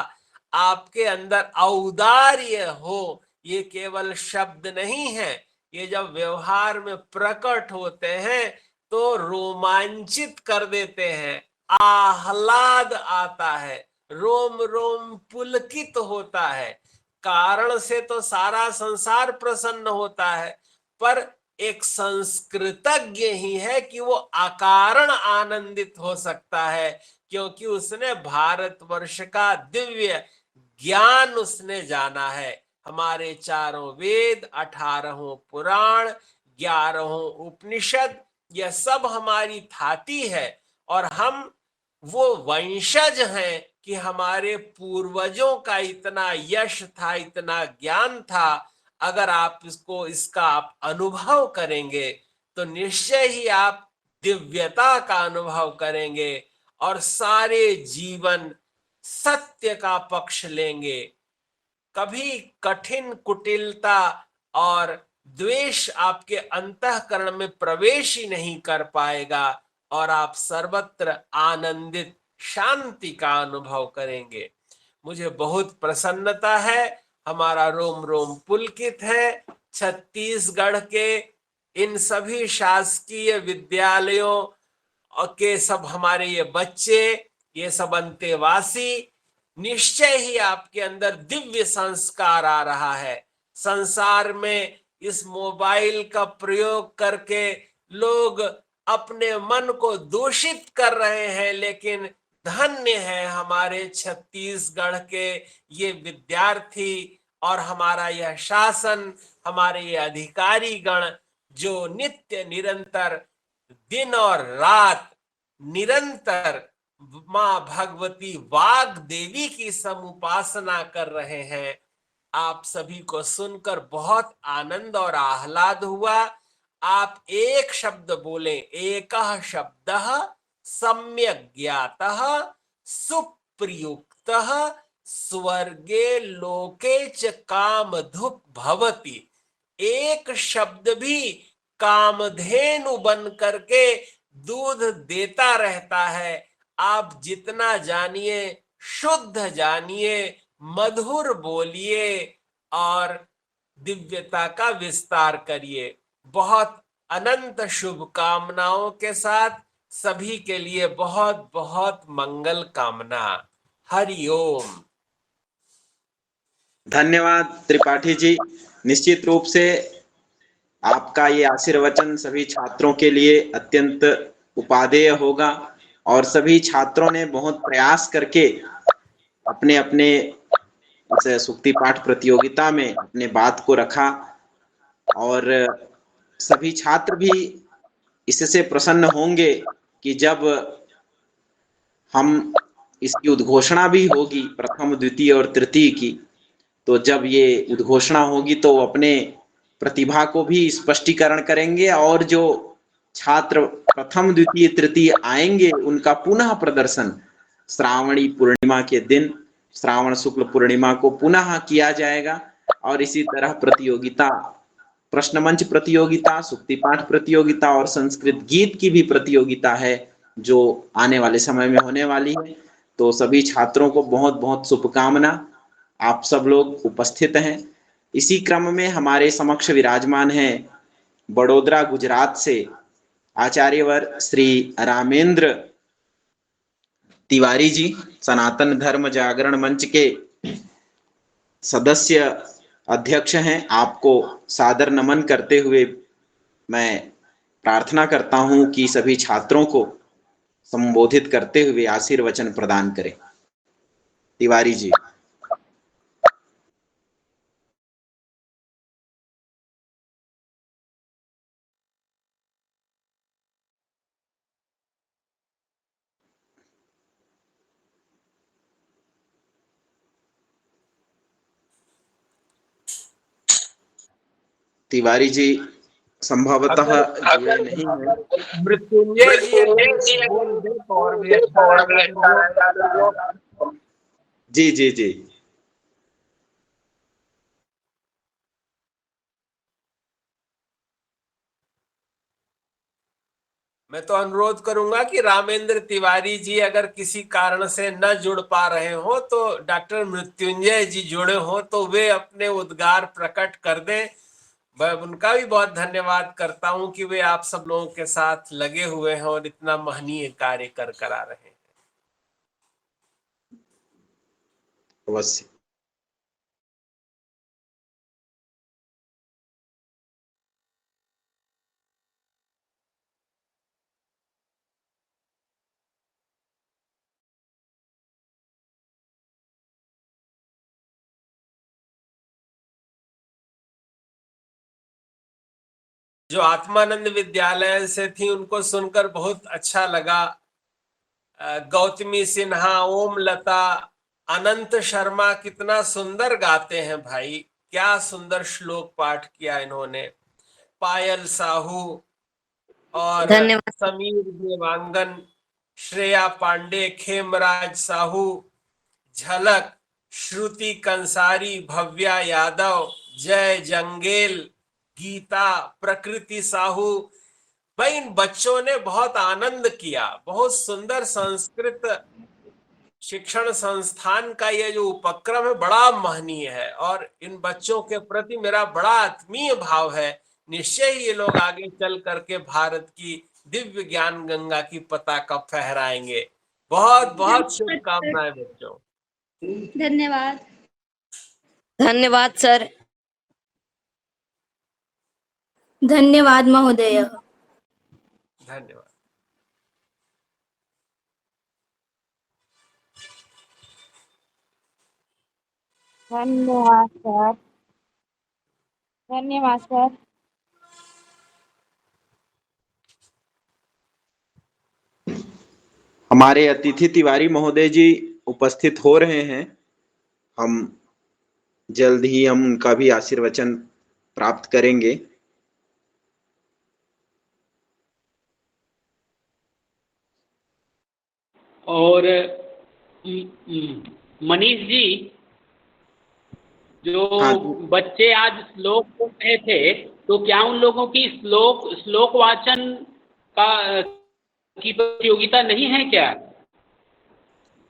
[SPEAKER 16] आपके अंदर औदार्य हो। ये केवल शब्द नहीं है, ये जब व्यवहार में प्रकट होते हैं तो रोमांचित कर देते हैं, आह्लाद आता है, रोम रोम पुलकित होता है। कारण से तो सारा संसार प्रसन्न होता है, पर एक संस्कृतज्ञ ही है कि वो अकारण आनंदित हो सकता है, क्योंकि उसने भारतवर्ष का दिव्य ज्ञान उसने जाना है। हमारे 4 वेद, 18 पुराण, 11 उपनिषद, यह सब हमारी थाती है और हम वो वंशज हैं कि हमारे पूर्वजों का इतना यश था, इतना ज्ञान था। अगर आप इसका आप अनुभव करेंगे तो निश्चय ही आप दिव्यता का अनुभव करेंगे और सारे जीवन सत्य का पक्ष लेंगे। कभी कठिन कुटिलता और द्वेष आपके अंतःकरण में प्रवेश ही नहीं कर पाएगा और आप सर्वत्र आनंदित शांति का अनुभव करेंगे। मुझे बहुत प्रसन्नता है, हमारा रोम रोम पुलकित है। छत्तीसगढ़ के इन सभी शासकीय विद्यालयों के सब हमारे ये बच्चे, ये सब अंतेवासी, निश्चय ही आपके अंदर दिव्य संस्कार आ रहा है। संसार में इस मोबाइल का प्रयोग करके लोग अपने मन को दूषित कर रहे हैं, लेकिन धन्य है हमारे छत्तीसगढ़ के ये विद्यार्थी और हमारा यह शासन, हमारे ये अधिकारी गण जो नित्य निरंतर दिन और रात निरंतर मां भगवती वाग देवी की समुपासना कर रहे हैं। आप सभी को सुनकर बहुत आनंद और आह्लाद हुआ। आप एक शब्द बोले, एकः शब्दः सम्यक् ज्ञातः सुप्रयुक्तः स्वर्गे लोके च कामधुक् भवति। एक शब्द भी कामधेनु बन करके दूध देता रहता है। आप जितना जानिए, शुद्ध जानिए, मधुर बोलिए और दिव्यता का विस्तार करिए। बहुत अनंत शुभकामनाओं के साथ सभी के लिए बहुत बहुत मंगल कामना। हरि ओम।
[SPEAKER 1] धन्यवाद त्रिपाठी जी। निश्चित रूप से आपका ये आशीर्वचन सभी छात्रों के लिए अत्यंत उपादेय होगा और सभी छात्रों ने बहुत प्रयास करके अपने अपने सूक्ति पाठ प्रतियोगिता में अपने बात को रखा और सभी छात्र भी इससे प्रसन्न होंगे कि जब हम इसकी उद्घोषणा भी होगी प्रथम द्वितीय और तृतीय की, तो जब ये उद्घोषणा होगी तो वो अपने प्रतिभा को भी स्पष्टीकरण करेंगे और जो छात्र प्रथम द्वितीय तृतीय आएंगे उनका पुनः प्रदर्शन श्रावणी पूर्णिमा के दिन, श्रावण शुक्ल पूर्णिमा को पुनः किया जाएगा। और इसी तरह प्रतियोगिता, प्रश्न मंच प्रतियोगिता, सुक्ति पाठ प्रतियोगिता और संस्कृत गीत की भी प्रतियोगिता है जो आने वाले समय में होने वाली है। तो सभी छात्रों को बहुत बहुत शुभकामना। आप सब लोग उपस्थित हैं। इसी क्रम में हमारे समक्ष विराजमान हैं बड़ोदरा गुजरात से आचार्यवर श्री रामेंद्र तिवारी जी, सनातन धर्म जागरण मंच के सदस्य अध्यक्ष हैं। आपको सादर नमन करते हुए मैं प्रार्थना करता हूं कि सभी छात्रों को संबोधित करते हुए आशीर्वचन प्रदान करें। तिवारी जी। तिवारी जी संभवतः जुड़े नहीं है।
[SPEAKER 16] मृत्युंजय जी बोल दे तो और भी अच्छा रहेगा।
[SPEAKER 1] जी जी जी।
[SPEAKER 16] मैं तो अनुरोध करूंगा कि रामेंद्र तिवारी जी अगर किसी कारण से न जुड़ पा रहे हो तो डॉक्टर मृत्युंजय जी जुड़े हो तो वे अपने उद्गार प्रकट कर दें। मैं उनका भी बहुत धन्यवाद करता हूं कि वे आप सब लोगों के साथ लगे हुए हैं और इतना महनीय कार्य कर आ रहे हैं।
[SPEAKER 1] अवश्य।
[SPEAKER 16] जो आत्मानंद विद्यालय से थी उनको सुनकर बहुत अच्छा लगा। गौतमी सिन्हा, ओम लता, अनंत शर्मा कितना सुंदर गाते हैं भाई, क्या सुंदर श्लोक पाठ किया इन्होंने। पायल साहू और समीर देवांगन, श्रेया पांडे, खेमराज साहू, झलक, श्रुति कंसारी, भव्या यादव, जय जंगेल, गीता, प्रकृति साहू। भाई इन बच्चों ने बहुत आनंद किया। बहुत सुंदर संस्कृत शिक्षण संस्थान का ये जो उपक्रम है बड़ा महनीय है और इन बच्चों के प्रति मेरा बड़ा आत्मीय भाव है। निश्चय ही ये लोग आगे चल करके भारत की दिव्य ज्ञान गंगा की पताका फहराएंगे। बहुत बहुत शुभकामनाएं बच्चों।
[SPEAKER 5] धन्यवाद।
[SPEAKER 12] धन्यवाद सर।
[SPEAKER 6] धन्यवाद महोदय।
[SPEAKER 16] धन्यवाद।
[SPEAKER 4] धन्यवाद सर। धन्यवाद सर।
[SPEAKER 1] हमारे अतिथि तिवारी महोदय जी उपस्थित हो रहे हैं। हम जल्द ही हम उनका भी आशीर्वचन प्राप्त करेंगे।
[SPEAKER 17] और मनीष जी, जो बच्चे आज श्लोक पढ़ रहे थे तो क्या उन लोगों की श्लोक वाचन की प्रतियोगिता नहीं है क्या?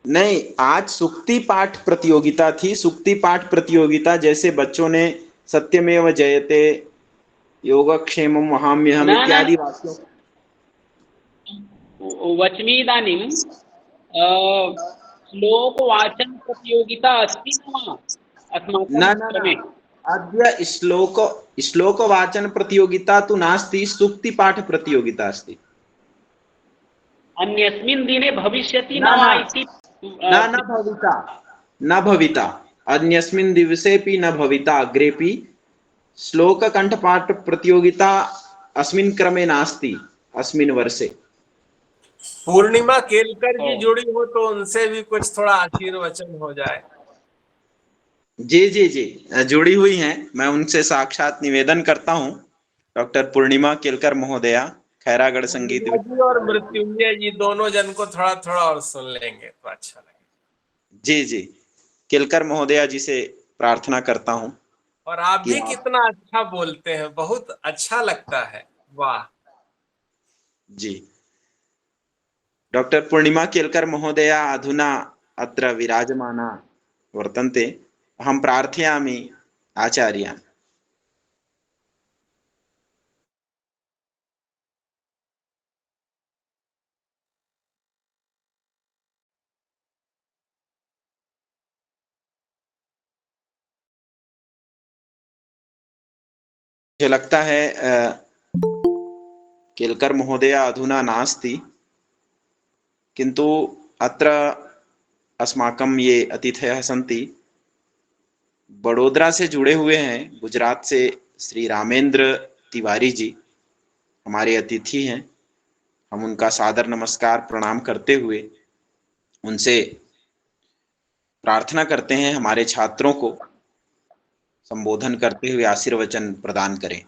[SPEAKER 1] नहीं, आज सुक्ति पाठ प्रतियोगिता थी। सुक्ति पाठ प्रतियोगिता जैसे बच्चों ने सत्यमेव जयते, योगक्षेमं वहाम्यहम् इत्यादि वाक्यों।
[SPEAKER 17] वच्मि इदानीं श्लोकवाचन प्रतियोगिता अस्ति न वा अस्माकं
[SPEAKER 1] न
[SPEAKER 17] क्रमे?
[SPEAKER 1] अद्य श्लोकवाचन प्रतियोगिता तु नास्ति, सूक्तिपाठ प्रतियोगिता अस्ति।
[SPEAKER 17] अन्यस्मिन् दिने भविष्यति न
[SPEAKER 1] न
[SPEAKER 17] वा
[SPEAKER 1] न
[SPEAKER 17] इति
[SPEAKER 1] न भविता, न भविता, अन्यस्मिन् दिवसेऽपि न भविता, अग्रेपि श्लोककण्ठपाठ प्रतियोगिता अस्मिन् क्रमे नास्ति, अस्मिन् वर्षे।
[SPEAKER 16] पूर्णिमा केलकर जी जुड़ी हो तो उनसे भी कुछ थोड़ा आशीर्वचन हो जाए।
[SPEAKER 1] जी जी जी, जुड़ी हुई हैं, मैं उनसे साक्षात निवेदन करता हूँ। डॉक्टर पूर्णिमा केलकर महोदया, खैरागढ़ संगीत
[SPEAKER 16] पूर्णिमा जी और मृत्युंजय जी दोनों जन को थोड़ा थोड़ा और सुन लेंगे तो अच्छा लगेगा।
[SPEAKER 1] जी जी, केलकर महोदया जी से प्रार्थना करता हूँ।
[SPEAKER 16] और आप भी कितना अच्छा बोलते हैं, बहुत अच्छा लगता है, वाह
[SPEAKER 1] जी। डॉक्टर पूर्णिमा केलकर महोदया अधुना अत्र विराजमाना वर्तन्ते। अहं प्रार्थयामि आचार्यान्। मुझे लगता है केलकर महोदया अधुना नास्ति, किन्तु अत्र अस्माकं ये अतिथयः सन्ति बड़ोदरा से जुड़े हुए हैं। गुजरात से श्री रामेंद्र तिवारी जी हमारे अतिथि हैं। हम उनका सादर नमस्कार प्रणाम करते हुए उनसे प्रार्थना करते हैं हमारे छात्रों को संबोधन करते हुए आशीर्वचन प्रदान करें।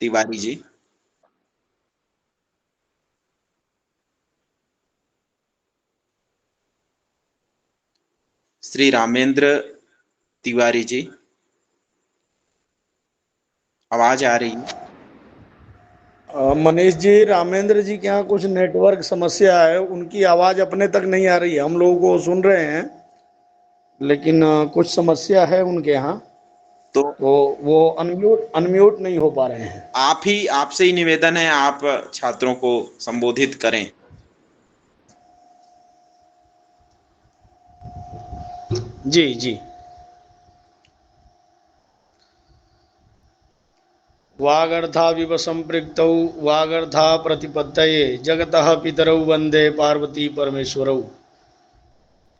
[SPEAKER 1] तिवारी जी। श्री रामेंद्र तिवारी जी, आवाज आ रही है?
[SPEAKER 18] मनीष जी, रामेंद्र जी के यहाँ कुछ नेटवर्क समस्या है, उनकी आवाज अपने तक नहीं आ रही है। हम लोगों को सुन रहे हैं लेकिन कुछ समस्या है उनके यहाँ, तो वो अनम्यूट नहीं हो पा रहे हैं।
[SPEAKER 1] आपसे ही निवेदन है, आप छात्रों को संबोधित करें।
[SPEAKER 18] जी जी। वागर्था विव संपृक्तौ वागर्था प्रतिपत्तये जगतः पितरौ वंदे पार्वती परमेश्वरौ।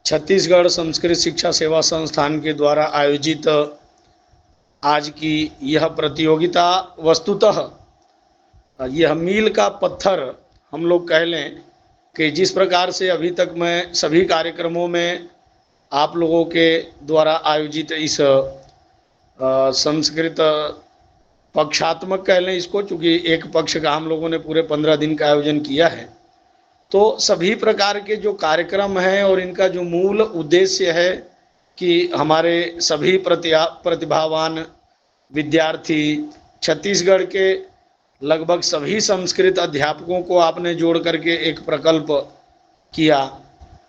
[SPEAKER 18] छत्तीसगढ़ संस्कृत शिक्षा सेवा संस्थान के द्वारा आयोजित आज की यह प्रतियोगिता वस्तुतः यह मील का पत्थर हम लोग कह लें कि जिस प्रकार से अभी तक मैं सभी कार्यक्रमों में आप लोगों के द्वारा आयोजित इस संस्कृत पक्षात्मक कह लें इसको, चूँकि एक पक्ष का हम लोगों ने पूरे 15 दिन का आयोजन किया है, तो सभी प्रकार के जो कार्यक्रम हैं और इनका जो मूल उद्देश्य है कि हमारे सभी प्रतिभावान विद्यार्थी, छत्तीसगढ़ के लगभग सभी संस्कृत अध्यापकों को आपने जोड़ करके एक प्रकल्प किया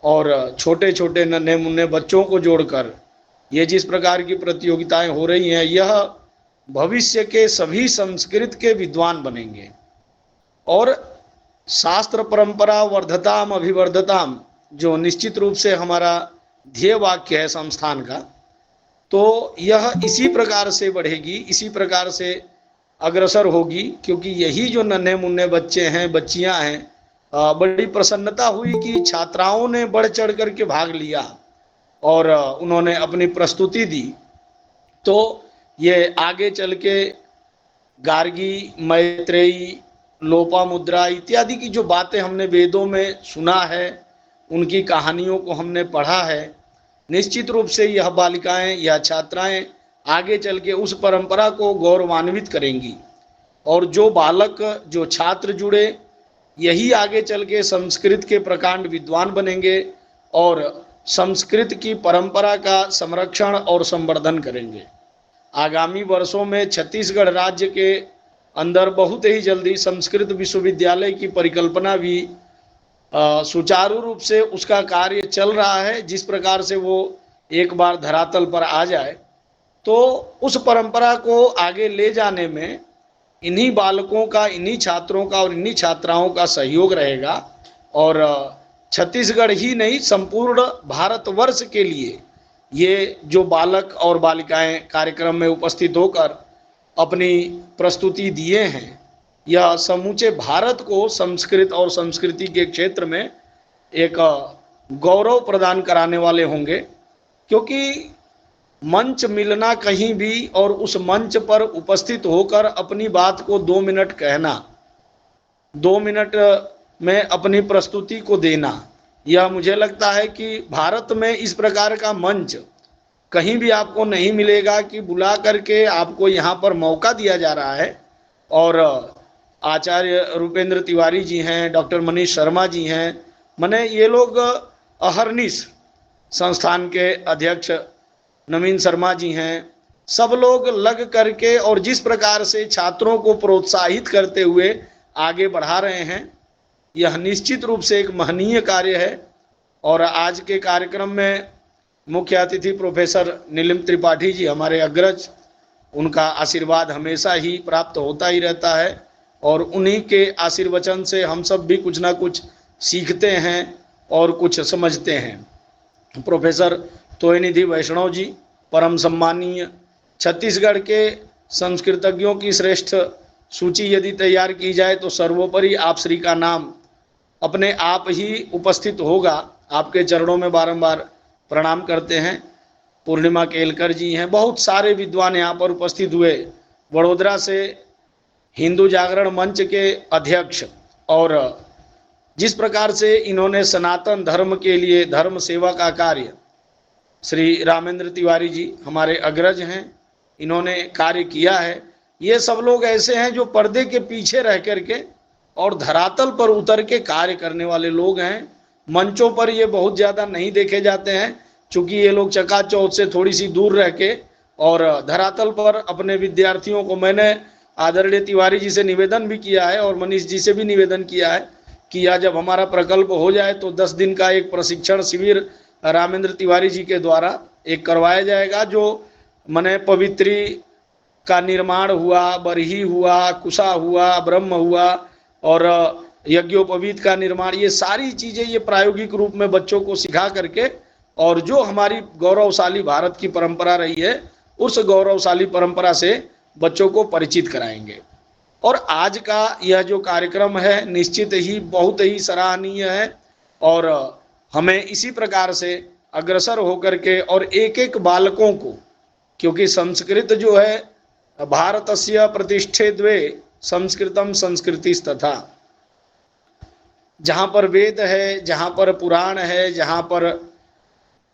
[SPEAKER 18] और छोटे छोटे नन्हे मुन्ने बच्चों को जोड़कर ये जिस प्रकार की प्रतियोगिताएं हो रही हैं, यह भविष्य के सभी संस्कृत के विद्वान बनेंगे। और शास्त्र परंपरा वर्धताम अभिवर्धताम जो निश्चित रूप से हमारा ध्येय वाक्य है संस्थान का, तो यह इसी प्रकार से बढ़ेगी, इसी प्रकार से अग्रसर होगी, क्योंकि यही जो नन्हे मुन्ने बच्चे हैं, बच्चियां हैं, बड़ी प्रसन्नता हुई कि छात्राओं ने बढ़ चढ़ करके भाग लिया और उन्होंने अपनी प्रस्तुति दी। तो ये आगे चल के गार्गी, मैत्रेयी, लोपामुद्रा इत्यादि की जो बातें हमने वेदों में सुना है, उनकी कहानियों को हमने पढ़ा है, निश्चित रूप से यह बालिकाएं या छात्राएं आगे चल के उस परंपरा को गौरवान्वित करेंगी। और जो बालक, जो छात्र जुड़े, यही आगे चल के संस्कृत के प्रकांड विद्वान बनेंगे और संस्कृत की परंपरा का संरक्षण और संवर्धन करेंगे। आगामी वर्षों में छत्तीसगढ़ राज्य के अंदर बहुत ही जल्दी संस्कृत विश्वविद्यालय की परिकल्पना भी सुचारू रूप से उसका कार्य चल रहा है। जिस प्रकार से वो एक बार धरातल पर आ जाए तो उस परंपरा को आगे ले जाने में इन्हीं बालकों का, इन्हीं छात्रों का और इन्हीं छात्राओं का सहयोग रहेगा और छत्तीसगढ़ ही नहीं संपूर्ण भारतवर्ष के लिए ये जो बालक और बालिकाएं कार्यक्रम में उपस्थित होकर अपनी प्रस्तुति दिए हैं, यह समूचे भारत को संस्कृत और संस्कृति के क्षेत्र में एक गौरव प्रदान कराने वाले होंगे। क्योंकि मंच मिलना कहीं भी और उस मंच पर उपस्थित होकर अपनी बात को 2 मिनट कहना, 2 मिनट में अपनी प्रस्तुति को देना, यह मुझे लगता है कि भारत में इस प्रकार का मंच कहीं भी आपको नहीं मिलेगा कि बुला करके आपको यहाँ पर मौका दिया जा रहा है। और आचार्य रूपेंद्र तिवारी जी हैं, डॉक्टर मनीष शर्मा जी हैं, माने ये लोग अहर्निश, संस्थान के अध्यक्ष नवीन शर्मा जी हैं, सब लोग लग करके और जिस प्रकार से छात्रों को प्रोत्साहित करते हुए आगे बढ़ा रहे हैं, यह निश्चित रूप से एक महनीय कार्य है। और आज के कार्यक्रम में मुख्य अतिथि प्रोफेसर नीलिम त्रिपाठी जी, हमारे अग्रज, उनका आशीर्वाद हमेशा ही प्राप्त होता ही रहता है और उन्हीं के आशीर्वचन से हम सब भी कुछ ना कुछ सीखते हैं और कुछ समझते हैं। प्रोफेसर तोयनिधि वैष्णव जी, परम सम्मानीय, छत्तीसगढ़ के संस्कृतज्ञों की श्रेष्ठ सूची यदि तैयार की जाए तो सर्वोपरि आप श्री का नाम अपने आप ही उपस्थित होगा। आपके चरणों में बारंबार प्रणाम करते हैं। पूर्णिमा केलकर जी हैं, बहुत सारे विद्वान यहाँ पर उपस्थित हुए। वडोदरा से हिंदू जागरण मंच के अध्यक्ष, और जिस प्रकार से इन्होंने सनातन धर्म के लिए धर्म सेवा का कार्य, श्री रामेंद्र तिवारी जी हमारे अग्रज हैं, इन्होंने कार्य किया है। ये सब लोग ऐसे हैं जो पर्दे के पीछे रह करके और धरातल पर उतर के कार्य करने वाले लोग हैं। मंचों पर ये बहुत ज़्यादा नहीं देखे जाते हैं, चूँकि ये लोग चकाचौंध से थोड़ी सी दूर रह के और धरातल पर अपने विद्यार्थियों को, मैंने आदरणीय तिवारी जी से निवेदन भी किया है और मनीष जी से भी निवेदन किया है कि या जब हमारा प्रकल्प हो जाए तो 10 दिन का एक प्रशिक्षण शिविर रामेंद्र तिवारी जी के द्वारा एक करवाया जाएगा, जो मने पवित्री का निर्माण हुआ, बरही हुआ, कुशा हुआ, ब्रह्म हुआ और यज्ञोपवीत का निर्माण, ये सारी चीज़ें ये प्रायोगिक रूप में बच्चों को सिखा करके और जो हमारी गौरवशाली भारत की परंपरा रही है उस गौरवशाली परंपरा से बच्चों को परिचित कराएंगे। और आज का यह जो कार्यक्रम है निश्चित ही बहुत ही सराहनीय है और हमें इसी प्रकार से अग्रसर होकर के और एक एक बालकों को, क्योंकि संस्कृत जो है भारतस्य प्रतिष्ठे द्वे संस्कृतम संस्कृतिस्तथा, जहाँ पर वेद है, जहाँ पर पुराण है, जहाँ पर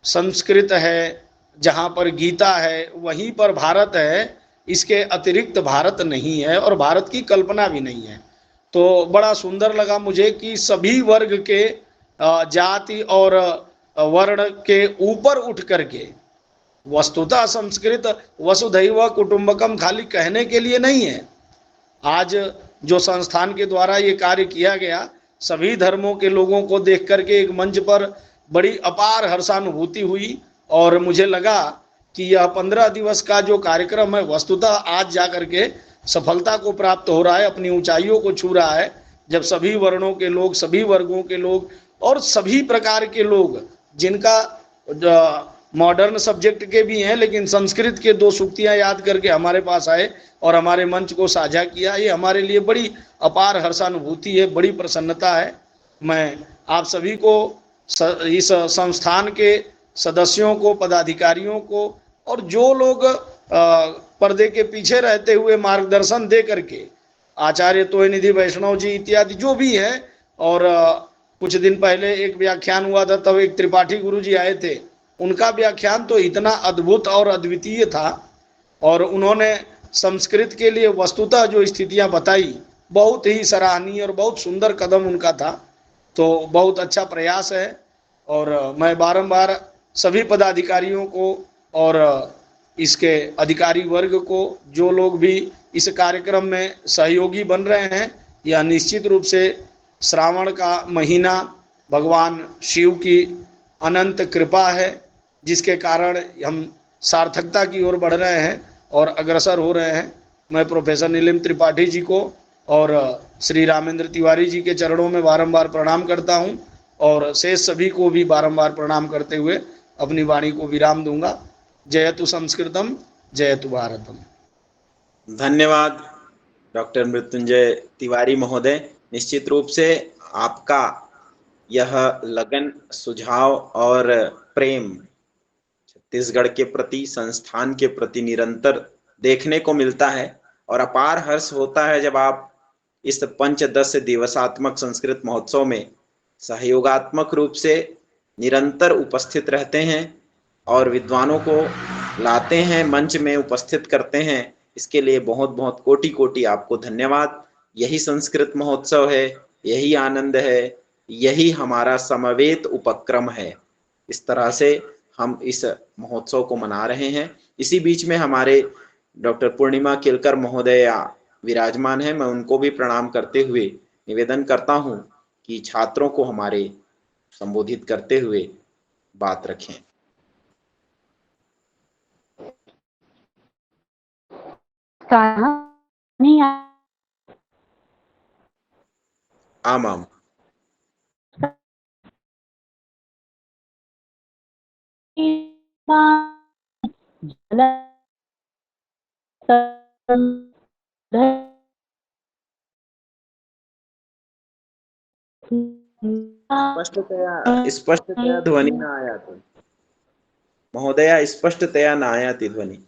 [SPEAKER 18] संस्कृत है, जहाँ पर गीता है, वहीं पर भारत है। इसके अतिरिक्त भारत नहीं है और भारत की कल्पना भी नहीं है। तो बड़ा सुंदर लगा मुझे कि सभी वर्ग के जाति और वर्ण के ऊपर उठ करके, वस्तुतः संस्कृत वसुधैव कुटुंबकम खाली कहने के लिए नहीं है। आज जो संस्थान के द्वारा ये कार्य किया गया, सभी धर्मों के लोगों को देख करके एक मंच पर बड़ी अपार हर्षानुभूति हुई और मुझे लगा कि यह 15 दिवस का जो कार्यक्रम है वस्तुतः आज जा करके सफलता को प्राप्त हो रहा है, अपनी ऊंचाइयों को छू रहा है, जब सभी वर्णों के लोग, सभी वर्गों के लोग और सभी प्रकार के लोग, जिनका मॉडर्न सब्जेक्ट के भी हैं लेकिन संस्कृत के 2 सूक्तियाँ याद करके हमारे पास आए और हमारे मंच को साझा किया, ये हमारे लिए बड़ी अपार हर्षानुभूति है, बड़ी प्रसन्नता है। मैं आप सभी को, इस संस्थान के सदस्यों को, पदाधिकारियों को और जो लोग पर्दे के पीछे रहते हुए मार्गदर्शन दे करके, आचार्य तोयनिधि वैष्णव जी इत्यादि जो भी है, और कुछ दिन पहले एक व्याख्यान हुआ था तब एक त्रिपाठी गुरु जी आए थे, उनका व्याख्यान तो इतना अद्भुत और अद्वितीय था और उन्होंने संस्कृत के लिए वस्तुतः जो स्थितियां बताई बहुत ही सराहनीय और बहुत सुंदर कदम उनका था। तो बहुत अच्छा प्रयास है और मैं बारंबार सभी पदाधिकारियों को और इसके अधिकारी वर्ग को, जो लोग भी इस कार्यक्रम में सहयोगी बन रहे हैं, यह निश्चित रूप से श्रावण का महीना भगवान शिव की अनंत कृपा है, जिसके कारण हम सार्थकता की ओर बढ़ रहे हैं और अग्रसर हो रहे हैं। मैं प्रोफेसर नीलिम त्रिपाठी जी को और श्री रामेंद्र तिवारी जी के चरणों में बारंबार प्रणाम करता हूं और शेष सभी को भी बारंबार प्रणाम करते हुए अपनी वाणी को विराम दूंगा। जयतु संस्कृतम, जयतु भारतम।
[SPEAKER 1] धन्यवाद डॉक्टर मृत्युंजय तिवारी महोदय। निश्चित रूप से आपका यह लगन, सुझाव और प्रेम छत्तीसगढ़ के प्रति, संस्थान के प्रति निरंतर देखने को मिलता है और अपार हर्ष होता है जब आप इस 5-10 दिवसात्मक संस्कृत महोत्सव में सहयोगात्मक रूप से निरंतर उपस्थित रहते हैं और विद्वानों को लाते हैं, मंच में उपस्थित करते हैं। इसके लिए बहुत बहुत कोटि कोटि आपको धन्यवाद। यही संस्कृत महोत्सव है, यही आनंद है, यही हमारा समवेत उपक्रम है। इस तरह से हम इस महोत्सव को मना रहे हैं। इसी बीच में हमारे डॉक्टर पूर्णिमा केलकर महोदया विराजमान है। मैं उनको भी प्रणाम करते हुए निवेदन करता हूं कि छात्रों को हमारे संबोधित करते हुए बात रखें। आम आम स्पष्टतया ध्वनि न आयाति महोदया, स्पष्टतया न आयाति ध्वनि।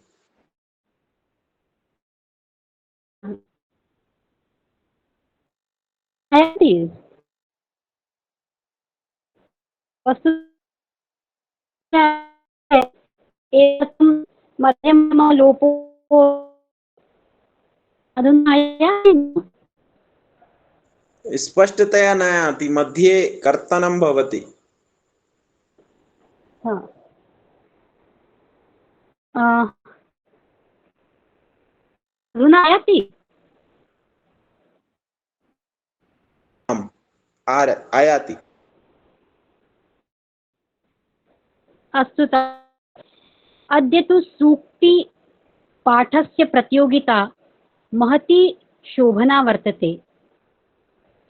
[SPEAKER 19] मध्यम लोपो
[SPEAKER 1] स्पष्टतया न आयाति, मध्ये कर्तनं भवति।
[SPEAKER 19] अधुना आयाति?
[SPEAKER 1] आयाति।
[SPEAKER 19] अस्तु। अद्य तु सूक्ति पाठस्य प्रतियोगिता महती शोभना वर्तते।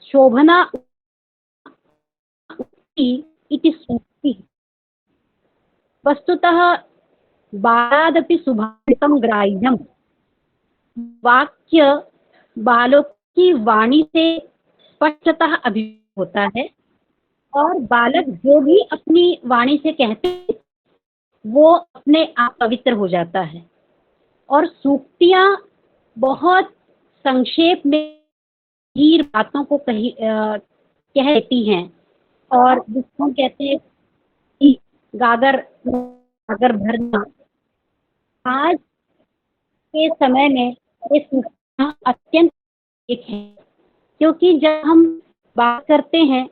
[SPEAKER 19] शोभना इति सूक्तिः वस्तुतः बालादपि सुभाषितं ग्राह्यं वाक्य बालों की वाणी से स्पष्टतः अभिव्यक्त होता है और बालक जो भी अपनी वाणी से कहते हैं वो अपने आप पवित्र हो जाता है। और सूक्तियाँ बहुत संक्षेप में हीर बातों को कह देती हैं और जिसको कहते हैं कि गागर भरना। आज के समय में ये सूक्तियाँ अत्यंत एक है, क्योंकि जब हम बात करते हैं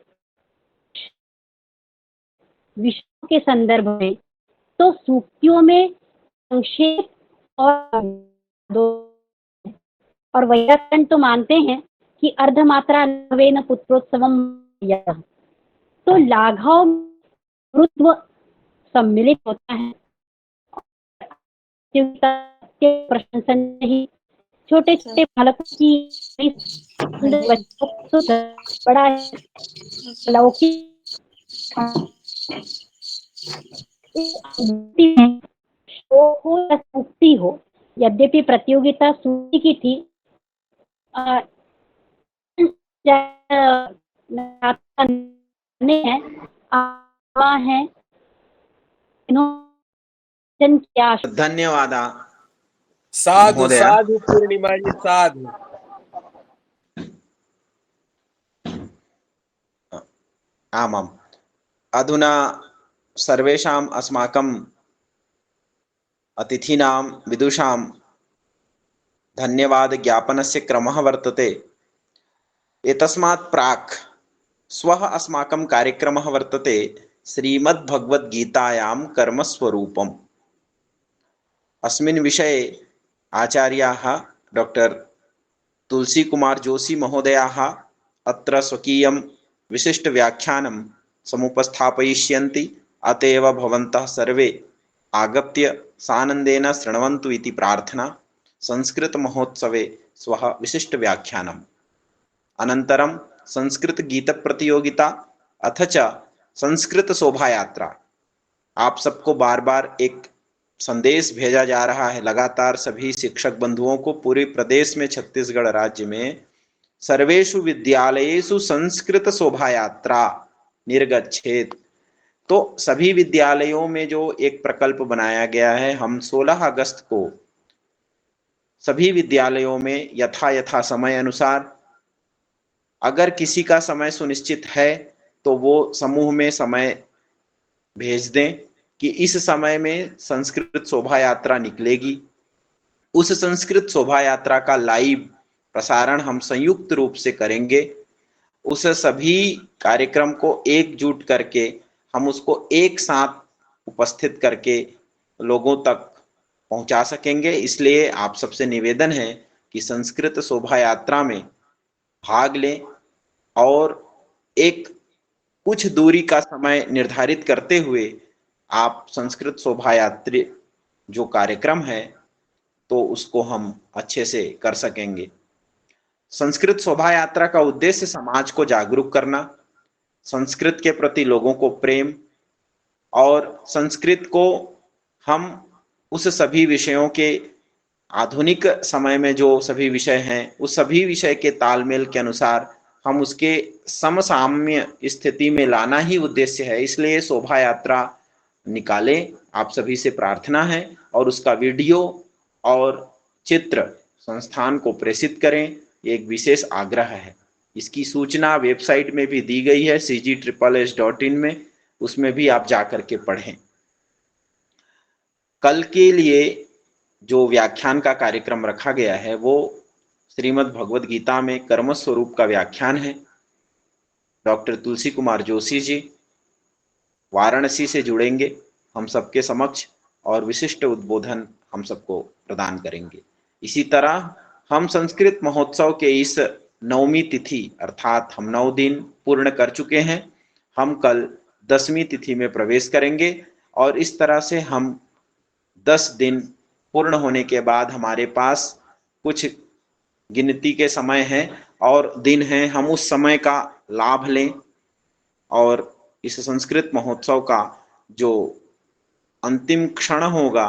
[SPEAKER 19] विषयों के संदर्भ में तो सूक्तियों में संक्षेप और व्याकरण तो मानते हैं कि अर्धमात्रा लघवेन पुत्रोत्सवम, तो लाघव गुरुत्व सम्मिलित होता है। प्रशंसन नहीं, छोटे छोटे बालकों की बच्चों तो बड़ा लौकिक हो या सूक्ति हो, यद्यपि प्रतियोगिता सूक्ति की थी, है
[SPEAKER 1] धन्यवाद।
[SPEAKER 16] साधु साधु पूर्णिमा जी, साधु।
[SPEAKER 1] आमाम्। अधुना सर्वेषाम् अस्माकम् अतिथीनां विदुषां धन्यवाद ज्ञापनस्य क्रमः वर्तते। एतस्मात् प्राक् श्वः अस्माकं कार्यक्रमः वर्तते श्रीमद्भगवद्गीतायां कर्मस्वरूपम्। अस्मिन् विषये आचार्याः डॉक्टर तुलसी कुमार जोशी महोदयाः अत्र स्वकीयं विशिष्ट व्याख्यानं समुपस्थापयिष्यन्ति। अत एव भवन्तः सर्वे आगत्य सानन्देन शृण्वन्तु इति प्रार्थना। संस्कृत महोत्सवे स्वः विशिष्ट व्याख्यानम् अनन्तरं संस्कृत गीत प्रतियोगिता अथ च संस्कृत शोभा यात्रा। आप सबको बार बार एक संदेश भेजा जा रहा है लगातार सभी शिक्षक बंधुओं को पूरे प्रदेश में छत्तीसगढ़ राज्य में सर्वेषु विद्यालयेषु संस्कृत शोभा यात्रा निर्गच्छेत। तो सभी विद्यालयों में जो एक प्रकल्प बनाया गया है, हम 16 अगस्त को सभी विद्यालयों में यथा समय अनुसार, अगर किसी का समय सुनिश्चित है तो वो समूह में समय भेज दें कि इस समय में संस्कृत शोभा यात्रा निकलेगी। उस संस्कृत शोभा यात्रा का लाइव प्रसारण हम संयुक्त रूप से करेंगे। उस सभी कार्यक्रम को एकजुट करके हम उसको एक साथ उपस्थित करके लोगों तक पहुंचा सकेंगे। इसलिए आप सबसे निवेदन है कि संस्कृत शोभा यात्रा में भाग लें और एक कुछ दूरी का समय निर्धारित करते हुए आप संस्कृत शोभा यात्री जो कार्यक्रम है तो उसको हम अच्छे से कर सकेंगे। संस्कृत शोभा यात्रा का उद्देश्य समाज को जागरूक करना, संस्कृत के प्रति लोगों को प्रेम और संस्कृत को हम उस सभी विषयों के आधुनिक समय में जो सभी विषय हैं उस सभी विषय के तालमेल के अनुसार हम उसके समसाम्य स्थिति में लाना ही उद्देश्य है। इसलिए शोभा यात्रा निकालें, आप सभी से प्रार्थना है, और उसका वीडियो और चित्र संस्थान को प्रेषित करें, एक विशेष आग्रह है। इसकी सूचना वेबसाइट में भी दी गई है cg/s.in में, उसमें भी आप जाकर के पढ़ें। कल के लिए जो व्याख्यान का कार्यक्रम रखा गया है वो श्रीमद् भगवद गीता में कर्म स्वरूप का व्याख्यान है। डॉक्टर तुलसी कुमार जोशी जी वाराणसी से जुड़ेंगे हम सबके समक्ष और विशिष्ट उद्बोधन हम सबको प्रदान करेंगे। इसी तरह हम संस्कृत महोत्सव के इस 9वीं तिथि अर्थात हम 9 दिन पूर्ण कर चुके हैं। हम कल 10वीं तिथि में प्रवेश करेंगे और इस तरह से हम 10 दिन पूर्ण होने के बाद हमारे पास कुछ गिनती के समय हैं और दिन हैं। हम उस समय का लाभ लें और इस संस्कृत महोत्सव का जो अंतिम क्षण होगा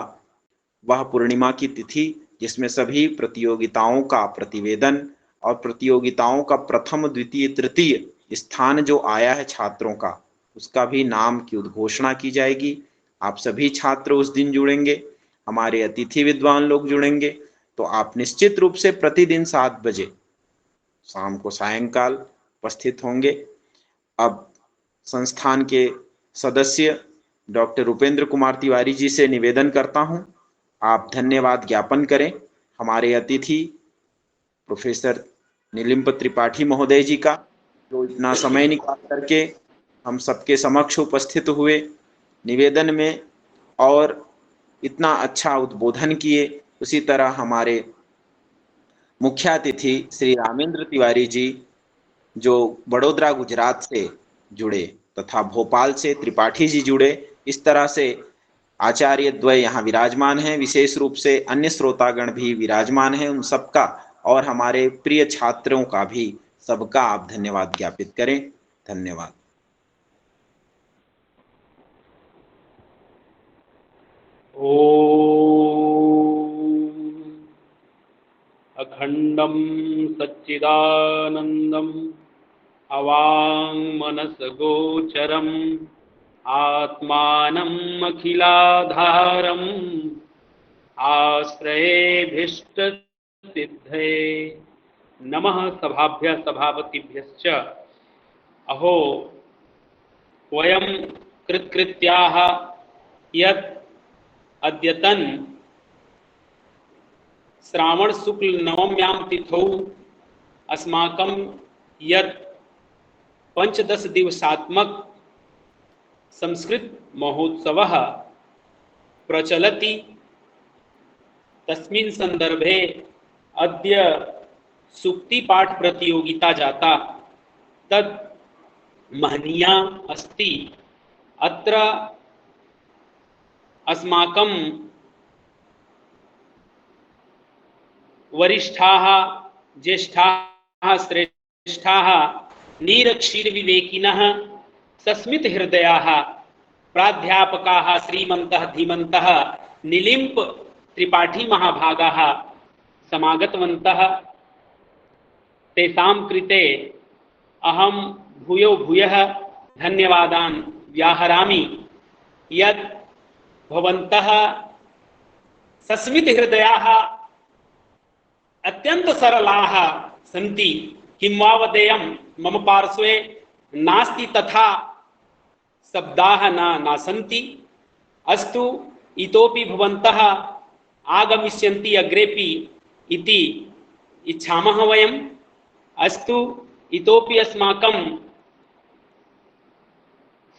[SPEAKER 1] वह पूर्णिमा की तिथि, जिसमें सभी प्रतियोगिताओं का प्रतिवेदन और प्रतियोगिताओं का प्रथम द्वितीय तृतीय स्थान जो आया है छात्रों का, उसका भी नाम की उद्घोषणा की जाएगी। आप सभी छात्र उस दिन जुड़ेंगे, हमारे अतिथि विद्वान लोग जुड़ेंगे। तो आप निश्चित रूप से प्रतिदिन 7 बजे शाम को सायंकाल उपस्थित होंगे। अब संस्थान के सदस्य डॉक्टर उपेंद्र कुमार तिवारी जी से निवेदन करता हूं, आप धन्यवाद ज्ञापन करें हमारे अतिथि प्रोफेसर नीलिम्प त्रिपाठी महोदय जी का, जो इतना समय निकाल करके हम सबके समक्ष उपस्थित हुए निवेदन में और इतना अच्छा उद्बोधन किए। उसी तरह हमारे मुख्य अतिथि श्री रामेंद्र तिवारी जी जो बड़ोदरा गुजरात से जुड़े तथा भोपाल से त्रिपाठी जी जुड़े। इस तरह से आचार्य द्वय यहाँ विराजमान हैं, विशेष रूप से अन्य श्रोतागण भी विराजमान हैं। उन सबका और हमारे प्रिय छात्रों का भी सबका आप धन्यवाद ज्ञापित करें। धन्यवाद।
[SPEAKER 17] अखंडं सच्चिदानंदं अवाङ्मनसगोचरम् आत्मानम् अखिलाधारम् आश्रयेभीष्टसिद्धये नमः सभाभ्यः सभापतिभ्यश्च। अहो वयं कृत्कृत्याः यत् अद्यतन श्रावण शुक्ल नवम्यां तिथौ अस्माकं यत् 15 दिवसात्मक संस्कृत महोत्सवः प्रचलति तस्मिन् संदर्भे अद्य सूक्ति पाठ प्रतियोगिता जाता तत् महनीया अस्ति। अत्र अस्माकं वरिष्ठाः ज्येष्ठाः श्रेष्ठाः नीरक्षीरविवेकिनः सस्मितहृदयाः प्राध्यापकाः श्रीमन्तः धीमन्तः निलिम्प त्रिपाठी महाभागाः समागतवन्तः तेषां कृते अहं भूयो भूयः धन्यवादान् व्याहरामि यत् भवन्तः सस्मितहृदयाः अत्यंत सरलाः सन्ति। किं वा वदेयं मम पार्श्वे नास्ति तथा शब्दाः न सन्ति। अस्तु इतोपि भवन्तः आगमिष्यन्ति अग्रेपि इति इच्छामः वयम्। अस्तु इतोपि अस्माकं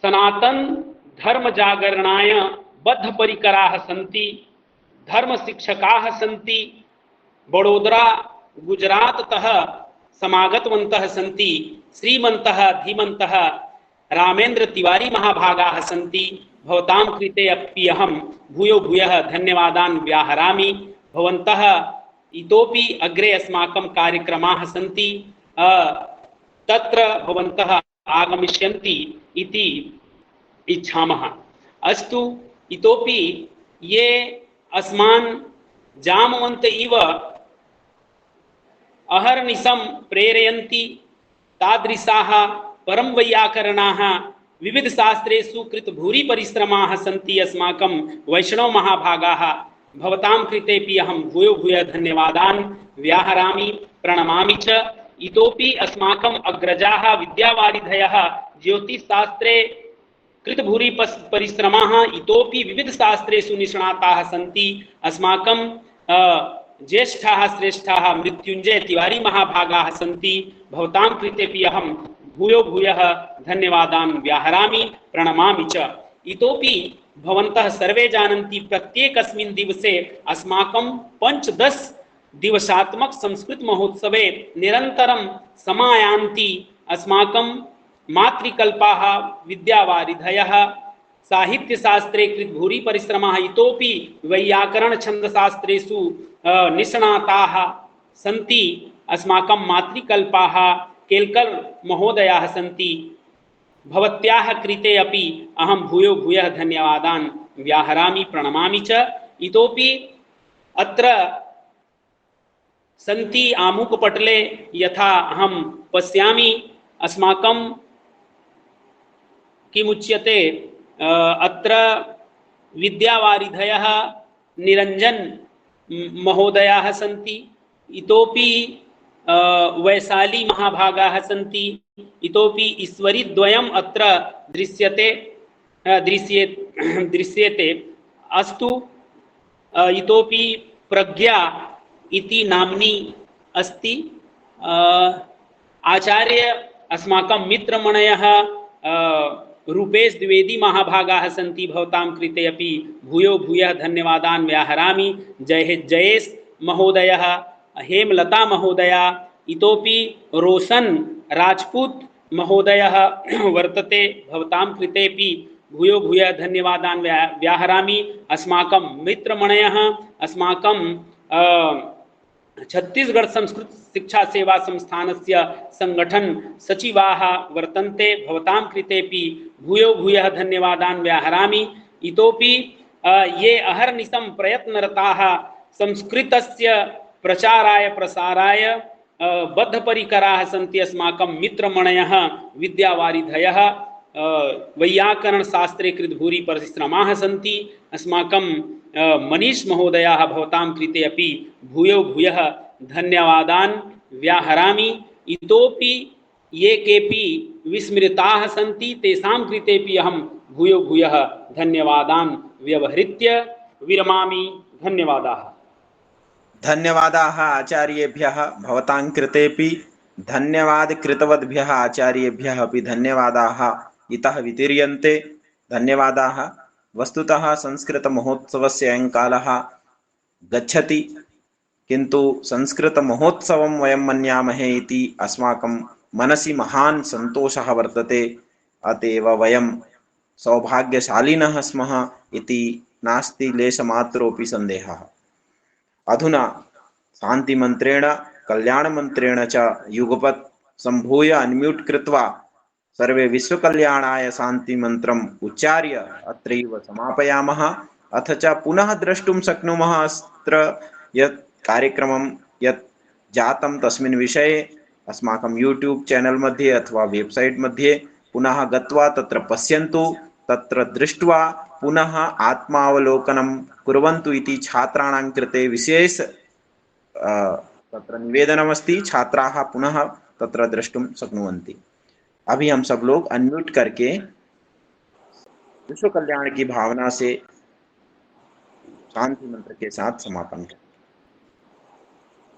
[SPEAKER 17] सनातन धर्म जागरणाय बद्धपरिकराः सन्ति, धर्म शिक्षकाः सन्ति, बड़ोदरा गुजराततः समागतवन्तः सन्ति, श्रीमन्तः धीमन्तः रामेन्द्र तिवारी महाभागाः सन्ति। भवतां कृते अपि अहं भूयो भूयः धन्यवादान् व्याहरामि। भवन्तः इतोपि अग्रे अस्माकं कार्यक्रमाः सन्ति, तत्र भवन्तः आगमिष्यन्ति इति इच्छामः। अस्तु इतोपि ये अस्मान् जामवन्त इव अहर्निशं प्रेरयन्ति तादृशाः परम वैयाकरणाः विविधशास्त्रेषु कृतभूरि परिश्रमाः सन्ति अस्माकं वैष्णव महाभागाः। भवतां कृतेपि अहं भूयो भूयः धन्यवादान् व्याहरामि, प्रणमामि च। इतोपि अस्माकम् अग्रजाः विद्यावारिधयः ज्योतिषशास्त्रे कृतभूरि परिश्रमाः इतोपि विविधशास्त्रेषु निष्णाताः सन्ति। अस्माकं ज्येष्ठाः श्रेष्ठाः मृत्युंजय तिवारी महाभागाः सन्ति। भवतां कृतेपि अहं भूयो भूयः धन्यवादान् व्याहरामि, प्रणमामि च। इतोपि भवन्तः सर्वे जानन्ति प्रत्येकस्मिन् दिवसे अस्माकं 5-10 दिवसात्मक संस्कृत महोत्सवे निरन्तरं समायान्ति अस्माकं मातृकल्पाः विद्यावारिधयः साहित्यशास्त्रे कृतभूरि परिश्रमाः इतोपि वैयाकरण छन्दशास्त्रेषु निष्णाताः सन्ति। अस्माकं मातृकल्पाः केल्कर् महोदयाः सन्ति। भवत्याः कृते अपि अहं भूयो भूयः धन्यवादान् व्याहरामि, प्रणमामि च। इतोपि अत्र सन्ति आमुकपटले यथा अहं पश्यामि अस्माकं किमुच्यते अत्र विद्यावारिधयः निरञ्जन महोदयाः सन्ति, इतोपि वैशाली महाभागाः सन्ति, इतोपि ईश्वरीद्वयम् अत्र दृश्यते। अस्तु इतोपि प्रज्ञा इति नाम्नी अस्ति। आचार्य अस्माकं मित्रमणयः रूपेश द्विवेदी महाभागाः सन्ति। भवतां कृते अपि भूयो भूयः धन्यवादान् व्याहरामि। जयेश महोदयः, हेमलता महोदया, इतोपि रोशन राजपूत महोदयः वर्तते। भवतां कृतेपि भूयो भूयः धन्यवादान् व्याहरामि। अस्माकं मित्रमणयः अस्माकं छत्तीसगढ़ संस्कृत शिक्षा सेवा संस्थानस्य संगठन सचिवाः वर्तन्ते। भवतां कृतेपि भूयो भूयः धन्यवादान् व्याहरामि। इतोपि ये अहर्निशं प्रयत्नरताः संस्कृतस्य प्रचाराय प्रसाराय बद्धपरिकराः सन्ति अस्माकं मित्रमणयः विद्यावारिधयः वैयाकरणशास्त्रे कृतभूरि परिश्रमाः सन्ति। अस्माकं मनीष महोदयाः भवतां कृते अपि भूयो भूयः धन्यवादान् व्याहरामि। इतोपि ये केपि विस्मृताः सन्ति तेषां कृतेपि अहं भूयो भूयः धन्यवादान् व्यवहृत्य विरमामि। धन्यवादाः।
[SPEAKER 1] धन्यवादाः आचार्येभ्यः। भवतां कृतेपि धन्यवाद कृतवद्भ्यः आचार्येभ्यः अपि धन्यवादाः इतः वितीर्यन्ते। धन्यवादाः। वस्तुतः संस्कृतमहोत्सवस्य अयं कालः गच्छति, किन्तु संस्कृतमहोत्सवं वयं मन्यामहे इति अस्माकं मनसि महान् सन्तोषः वर्तते। अतः एव वयं सौभाग्यशालिनः स्मः इति नास्ति लेशमात्रोऽपि सन्देहः। अधुना शांति मंत्रेण कल्याण मंत्रेण च युगपत् संभूय अनम्यूट कृत्वा सर्वे विश्व कल्याणाय शांति मंत्रम् उच्चार्य अत्रैव समापयामः। अथ च पुनः द्रष्टुं शक्नुमः अत्र यत् कार्यक्रमं यत् जातं तस्मिन् विषये अस्माकं यूट्यूब चैनल मध्ये अथवा वेबसाइट मध्ये पुनः गत्वा तत्र पश्यन्तु। तत्र दृष्ट्वा पुनः आत्मावलोकनं कुर्वन्तु इति छात्राणां कृते विशेष तत्र निवेदनमस्ति। छात्राः पुनः तत्र द्रष्टुं शक्नुवन्ति। अभी हम सब लोग अनम्यूट करके विश्व कल्याण की भावना से शांति मंत्र के साथ समापन करें।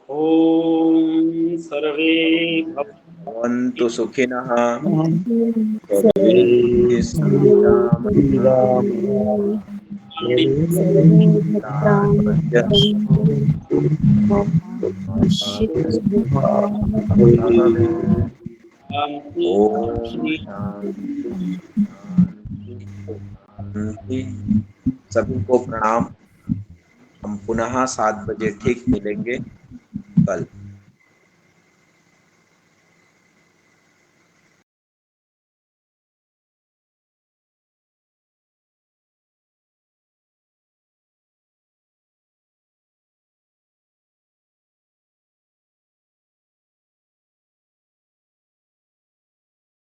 [SPEAKER 17] ओम सर्वे
[SPEAKER 1] भवन्तु सुखिनः सर्वे सभी को प्रणाम। हम पुनः 7 बजे ठीक मिलेंगे कल।